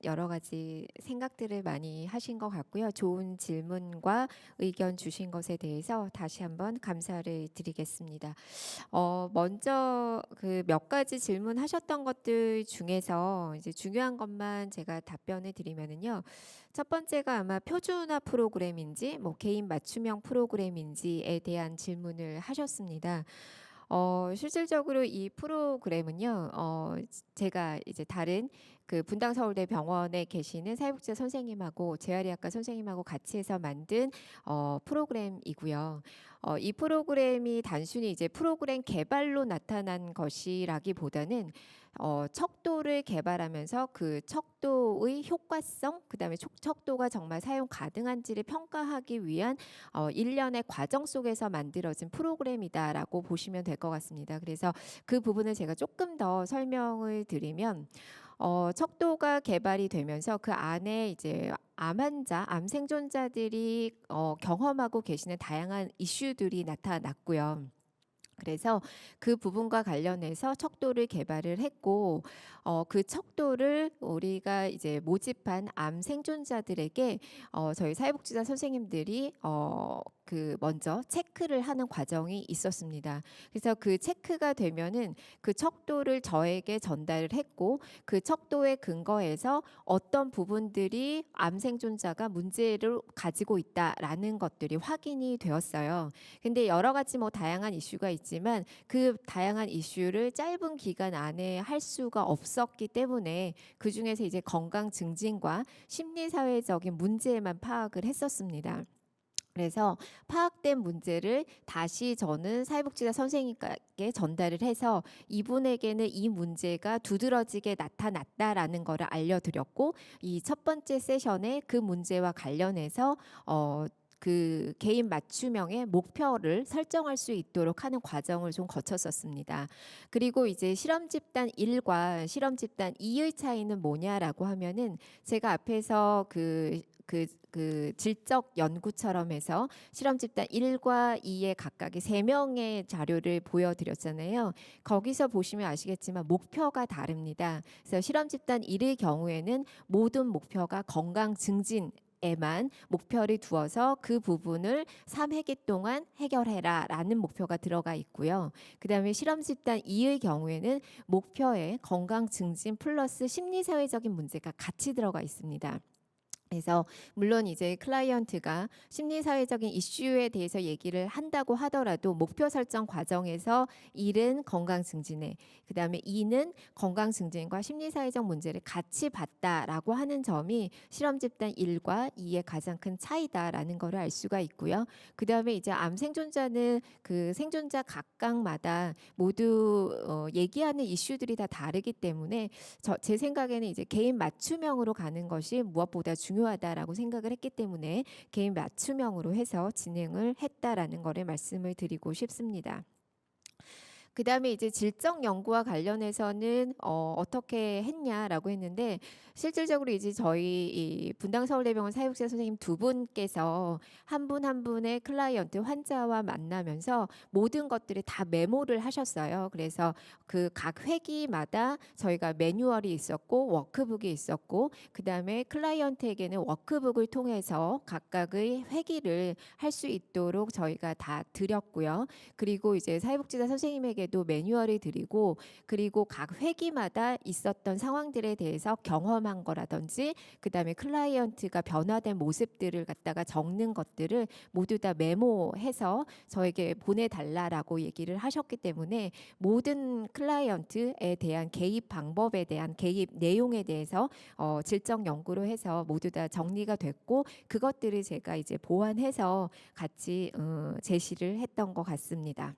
여러 가지 생각들을 많이 하신 것 같고요. 좋은 질문과 의견 주신 것에 대해서 다시 한번 감사를 드리겠습니다. 먼저 몇 가지 질문하셨던 것들 중에서 이제 중요한 것만 제가 답변을 드리면은요. 첫 번째가 아마 표준화 프로그램인지 뭐 개인 맞춤형 프로그램인지에 대한 질문을 하셨습니다. 실질적으로 이 프로그램은요, 제가 이제 다른 분당 서울대 병원에 계시는 사회복지사 선생님하고 재활의학과 선생님하고 같이 해서 만든 프로그램이고요. 이 프로그램이 단순히 이제 프로그램 개발로 나타난 것이라기보다는 척도를 개발하면서 그 척도의 효과성, 그다음에 척도가 정말 사용 가능한지를 평가하기 위한 일련의 과정 속에서 만들어진 프로그램이다라고 보시면 될 것 같습니다. 그래서 그 부분을 제가 조금 더 설명을 드리면 척도가 개발이 되면서 그 안에 이제 암 환자, 암 생존자들이 경험하고 계시는 다양한 이슈들이 나타났고요. 그래서 그 부분과 관련해서 척도를 개발을 했고 그 척도를 우리가 이제 모집한 암 생존자들에게 저희 사회복지사 선생님들이 먼저 체크를 하는 과정이 있었습니다. 그래서 그 체크가 되면은 그 척도를 저에게 전달을 했고 그 척도에 근거해서 어떤 부분들이 암 생존자가 문제를 가지고 있다라는 것들이 확인이 되었어요. 근데 여러 가지 뭐 다양한 이슈가 있지만 그 다양한 이슈를 짧은 기간 안에 할 수가 없었기 때문에 그 중에서 이제 건강 증진과 심리사회적인 문제만 파악을 했었습니다. 그래서 파악된 문제를 다시 저는 사회복지사 선생님께 전달을 해서 이분에게는 이 문제가 두드러지게 나타났다라는 것을 알려드렸고 이 첫 번째 세션에 그 문제와 관련해서 그 개인 맞춤형의 목표를 설정할 수 있도록 하는 과정을 좀 거쳤었습니다. 그리고 이제 실험 집단 1과 실험 집단 2의 차이는 뭐냐라고 하면은 제가 앞에서 그 그 질적 연구처럼 해서 실험 집단 1과 2의 각각의 3명의 자료를 보여드렸잖아요. 거기서 보시면 아시겠지만 목표가 다릅니다. 그래서 실험 집단 1의 경우에는 모든 목표가 건강 증진에만 목표를 두어서 그 부분을 3회기 동안 해결해라 라는 목표가 들어가 있고요. 그 다음에 실험 집단 2의 경우에는 목표에 건강 증진 플러스 심리사회적인 문제가 같이 들어가 있습니다. 그래서 물론 이제 클라이언트가 심리사회적인 이슈에 대해서 얘기를 한다고 하더라도 목표 설정 과정에서 1은 건강 증진에, 그 다음에 2는 건강 증진과 심리사회적 문제를 같이 봤다라고 하는 점이 실험 집단 1과 2의 가장 큰 차이다라는 것을 알 수가 있고요. 그 다음에 이제 암 생존자는 그 생존자 각각마다 모두 얘기하는 이슈들이 다 다르기 때문에 제 생각에는 이제 개인 맞춤형으로 가는 것이 무엇보다 중요하다라고 생각을 했기 때문에 개인 맞춤형으로 해서 진행을 했다라는 거를 말씀을 드리고 싶습니다. 그 다음에 이제 질적 연구와 관련해서는 어떻게 했냐라고 했는데 실질적으로 이제 저희 이 분당서울대병원 사회복지사 선생님 두 분께서 한 분 한 분의 클라이언트 환자와 만나면서 모든 것들을 다 메모를 하셨어요. 그래서 그 각 회기마다 저희가 매뉴얼이 있었고 워크북이 있었고 그 다음에 클라이언트에게는 워크북을 통해서 각각의 회기를 할 수 있도록 저희가 다 드렸고요. 그리고 이제 사회복지사 선생님에게도 매뉴얼을 드리고 그리고 각 회기마다 있었던 상황들에 대해서 경험한 거라든지 그다음에 클라이언트가 변화된 모습들을 갖다가 적는 것들을 모두 다 메모해서 저에게 보내달라라고 얘기를 하셨기 때문에 모든 클라이언트에 대한 개입 방법에 대한 개입 내용에 대해서 질적 연구로 해서 모두 다 정리가 됐고 그것들을 제가 이제 보완해서 같이 제시를 했던 것 같습니다.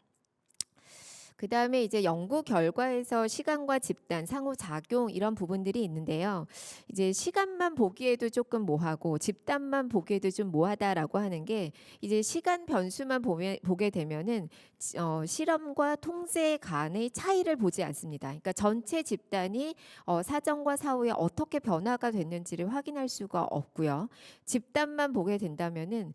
그 다음에 이제 연구 결과에서 시간과 집단, 상호작용 이런 부분들이 있는데요. 이제 시간만 보기에도 조금 뭐하고 집단만 보기에도 좀 뭐하다라고 하는 게 이제 시간 변수만 보게 되면은 실험과 통제 간의 차이를 보지 않습니다. 그러니까 전체 집단이 사전과 사후에 어떻게 변화가 됐는지를 확인할 수가 없고요. 집단만 보게 된다면은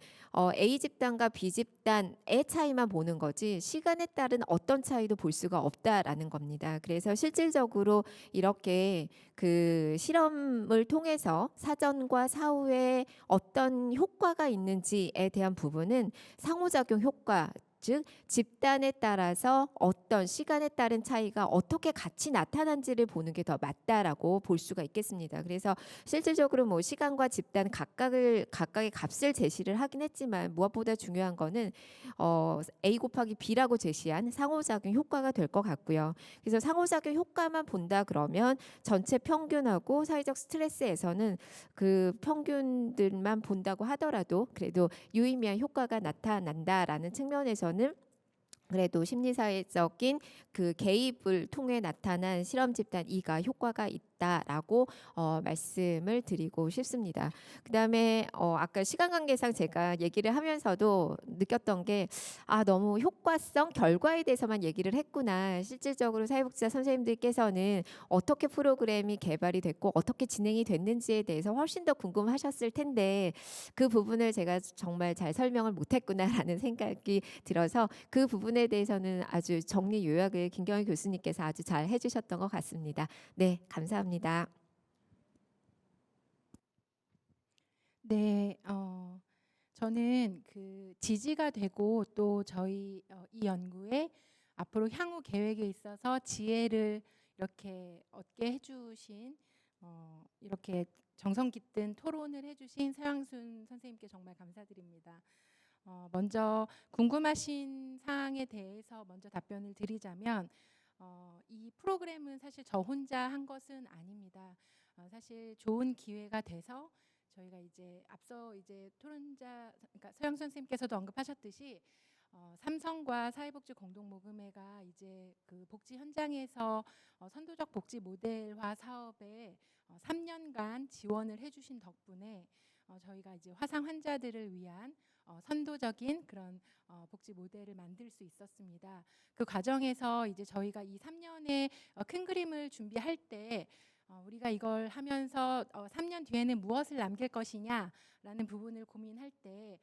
A 집단과 B 집단의 차이만 보는 거지 시간에 따른 어떤 차이도 볼 수가 없다라는 겁니다. 그래서 실질적으로 이렇게 그 실험을 통해서 사전과 사후에 어떤 효과가 있는지에 대한 부분은 상호작용 효과 즉 집단에 따라서 어떤 시간에 따른 차이가 어떻게 같이 나타난지를 보는 게 더 맞다라고 볼 수가 있겠습니다. 그래서 실질적으로 뭐 시간과 집단 각각의 값을 제시를 하긴 했지만 무엇보다 중요한 거는 A 곱하기 B라고 제시한 상호작용 효과가 될 것 같고요. 그래서 상호작용 효과만 본다 그러면 전체 평균하고 사회적 스트레스에서는 그 평균들만 본다고 하더라도 그래도 유의미한 효과가 나타난다라는 측면에서는 그래도 심리사회적인 그 개입을 통해 나타난 실험 집단 2가 효과가 있다라고 말씀을 드리고 싶습니다. 그다음에 아까 시간 관계상 제가 얘기를 하면서도 느꼈던 게 너무 효과성 결과에 대해서만 얘기를 했구나. 실질적으로 사회복지사 선생님들께서는 어떻게 프로그램이 개발이 됐고 어떻게 진행이 됐는지에 대해서 훨씬 더 궁금하셨을 텐데 그 부분을 제가 정말 잘 설명을 못했구나라는 생각이 들어서 그 부분에 대해서는 아주 정리 요약을 김경희 교수님께서 아주 잘 해주셨던 것 같습니다. 네, 감사합니다. 네, 저는 그 지지가 되고 또 저희 이 연구에 앞으로 향후 계획에 있어서 지혜를 이렇게 얻게 해주신 이렇게 정성 깃든 토론을 해주신 서양순 선생님께 정말 감사드립니다. 먼저 궁금하신 사항에 대해서 먼저 답변을 드리자면 이 프로그램은 사실 저 혼자 한 것은 아닙니다. 사실 좋은 기회가 돼서 저희가 이제 앞서 이제 토론자 그러니까 서영 선생님께서도 언급하셨듯이 삼성과 사회복지 공동모금회가 이제 그 복지 현장에서 선도적 복지 모델화 사업에 3년간 지원을 해주신 덕분에 저희가 이제 화상 환자들을 위한 선도적인 그런 복지 모델을 만들 수 있었습니다. 그 과정에서 이제 저희가 이 3년의 큰 그림을 준비할 때 우리가 이걸 하면서 3년 뒤에는 무엇을 남길 것이냐라는 부분을 고민할 때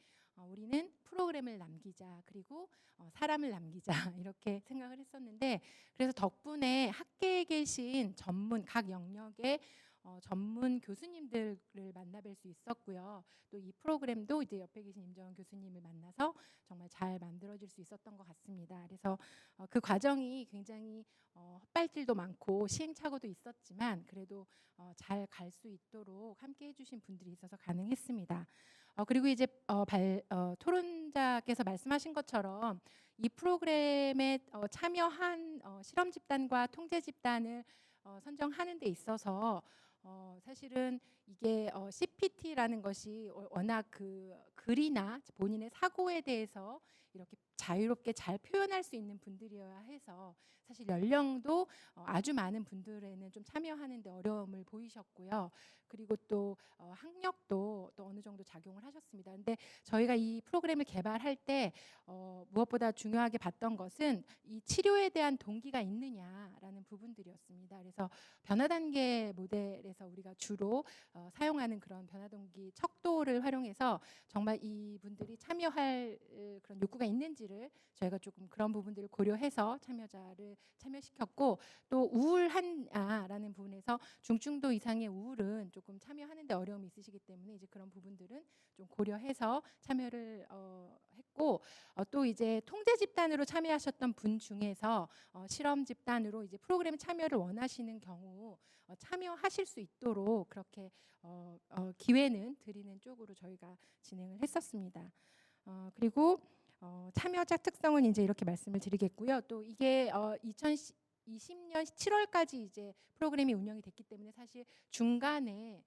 우리는 프로그램을 남기자, 그리고 사람을 남기자 이렇게 생각을 했었는데, 그래서 덕분에 학계에 계신 전문 각 영역의 전문 교수님들을 만나뵐 수 있었고요. 또 이 프로그램도 이제 옆에 계신 임정원 교수님을 만나서 정말 잘 만들어질 수 있었던 것 같습니다. 그래서 그 과정이 굉장히 헛발질도 많고 시행착오도 있었지만 그래도 잘 갈 수 있도록 함께 해주신 분들이 있어서 가능했습니다. 그리고 이제 토론자께서 말씀하신 것처럼 이 프로그램에 참여한 실험 집단과 통제 집단을 선정하는 데 있어서 사실은 이게 CPT라는 것이 워낙 그 글이나 본인의 사고에 대해서 이렇게 자유롭게 잘 표현할 수 있는 분들이어야 해서 사실 연령도 아주 많은 분들에는 좀 참여하는 데 어려움을 보이셨고요. 그리고 또 학력도 또 어느 정도 작용을 하셨습니다. 근데 저희가 이 프로그램을 개발할 때 무엇보다 중요하게 봤던 것은 이 치료에 대한 동기가 있느냐라는 부분들이었습니다. 그래서 변화단계 모델에서 우리가 주로 사용하는 그런 변화동기 척도를 활용해서 정말 이분들이 참여할 그런 욕구가 있는지를 저희가 조금 그런 부분들을 고려해서 참여자를 참여시켰고, 또 우울하냐라는 부분에서 중증도 이상의 우울은 조금 참여하는 데 어려움이 있으시기 때문에 이제 그런 부분들은 좀 고려해서 참여를 했고, 또 이제 통제 집단으로 참여하셨던 분 중에서 실험 집단으로 이제 프로그램 참여를 원하시는 경우 참여하실 수 있도록 그렇게 기회는 드리는 쪽으로 저희가 진행을 했었습니다. 그리고 참여자 특성은 이제 이렇게 말씀을 드리겠고요. 또 이게 2020년 7월까지 이제 프로그램이 운영이 됐기 때문에 사실 중간에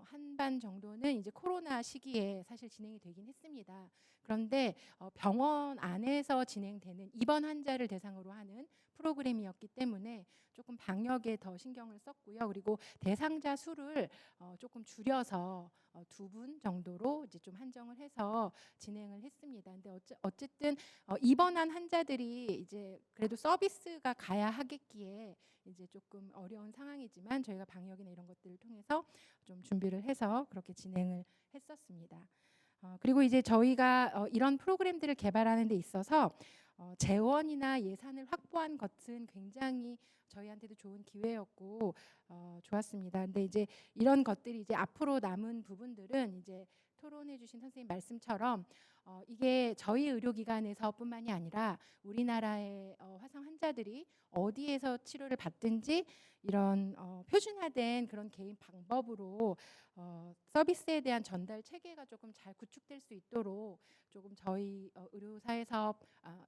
한반 정도는 이제 코로나 시기에 사실 진행이 되긴 했습니다. 그런데 병원 안에서 진행되는 입원 환자를 대상으로 하는 프로그램이었기 때문에 조금 방역에 더 신경을 썼고요. 그리고 대상자 수를 조금 줄여서 2분 정도로 이제 좀 한정을 해서 진행을 했습니다. 근데 어쨌든 입원한 환자들이 이제 그래도 서비스가 가야 하겠기에 이제 조금 어려운 상황이지만 저희가 방역이나 이런 것들을 통해서 좀 준비를 해서 그렇게 진행을 했었습니다. 그리고 이제 저희가 이런 프로그램들을 개발하는 데 있어서 재원이나 예산을 확보한 것은 굉장히 저희한테도 좋은 기회였고 좋았습니다. 근데 이제 이런 것들이 이제 앞으로 남은 부분들은 이제 토론해 주신 선생님 말씀처럼 이게 저희 의료기관에서뿐만이 아니라 우리나라의 화상 환자들이 어디에서 치료를 받든지 이런 표준화된 그런 개인 방법으로 서비스에 대한 전달 체계가 조금 잘 구축될 수 있도록 조금 저희 의료사회사업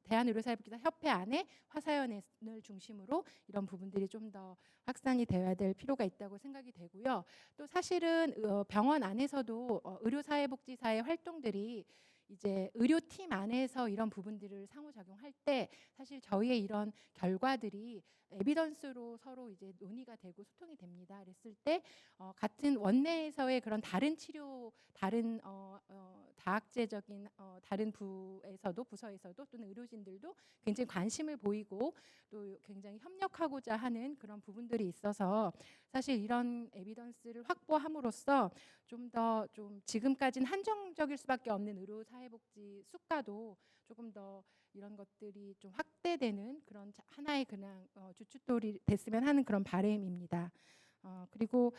대한의료사회복지사 협회 안에 화사연을 중심으로 이런 부분들이 좀 더 확산이 되어야 될 필요가 있다고 생각이 되고요. 또 사실은 병원 안에서도 의료사회복지사의 활동들이 이제 의료팀 안에서 이런 부분들을 상호작용할 때 사실 저희의 이런 결과들이 에비던스로 서로 이제 논의가 되고 소통이 됩니다. 그랬을 때 같은 원내에서의 그런 다른 치료, 다른 다학제적인 다른 부서에서도 또는 의료진들도 굉장히 관심을 보이고 또 굉장히 협력하고자 하는 그런 부분들이 있어서 사실 이런 에비던스를 확보함으로써 좀 더 좀 지금까지는 한정적일 수밖에 없는 의료사회복지 수가도 조금 더 이런 것들이 좀 확대되는 그런 하나의 그냥 주춧돌이 됐으면 하는 그런 바람입니다. 그리고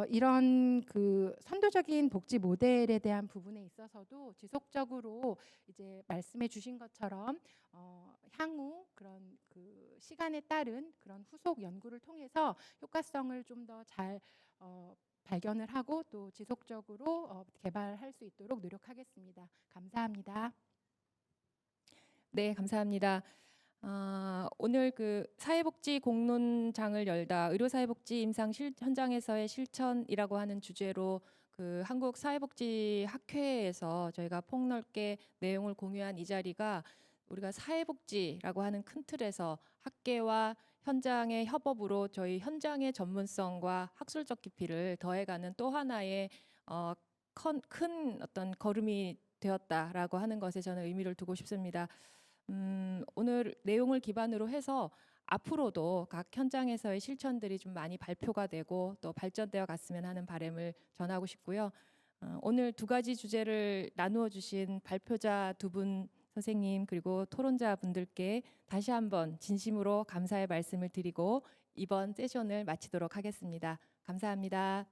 이런 그 선도적인 복지 모델에 대한 부분에 있어서도 지속적으로 이제 말씀해 주신 것처럼 향후 그런 그 시간에 따른 그런 후속 연구를 통해서 효과성을 좀 더 잘 발견을 하고 또 지속적으로 개발할 수 있도록 노력하겠습니다. 감사합니다. 네, 감사합니다. 오늘 그 사회복지 공론장을 열다 의료사회복지 임상 현장에서의 실천이라고 하는 주제로 그 한국사회복지학회에서 저희가 폭넓게 내용을 공유한 이 자리가 우리가 사회복지라고 하는 큰 틀에서 학계와 현장의 협업으로 저희 현장의 전문성과 학술적 깊이를 더해가는 또 하나의 큰 어떤 걸음이 되었다라고 하는 것에 저는 의미를 두고 싶습니다. 오늘 내용을 기반으로 해서 앞으로도 각 현장에서의 실천들이 좀 많이 발표가 되고 또 발전되어 갔으면 하는 바람을 전하고 싶고요. 오늘 두 가지 주제를 나누어 주신 발표자 두 분 선생님 그리고 토론자 분들께 다시 한번 진심으로 감사의 말씀을 드리고 이번 세션을 마치도록 하겠습니다. 감사합니다.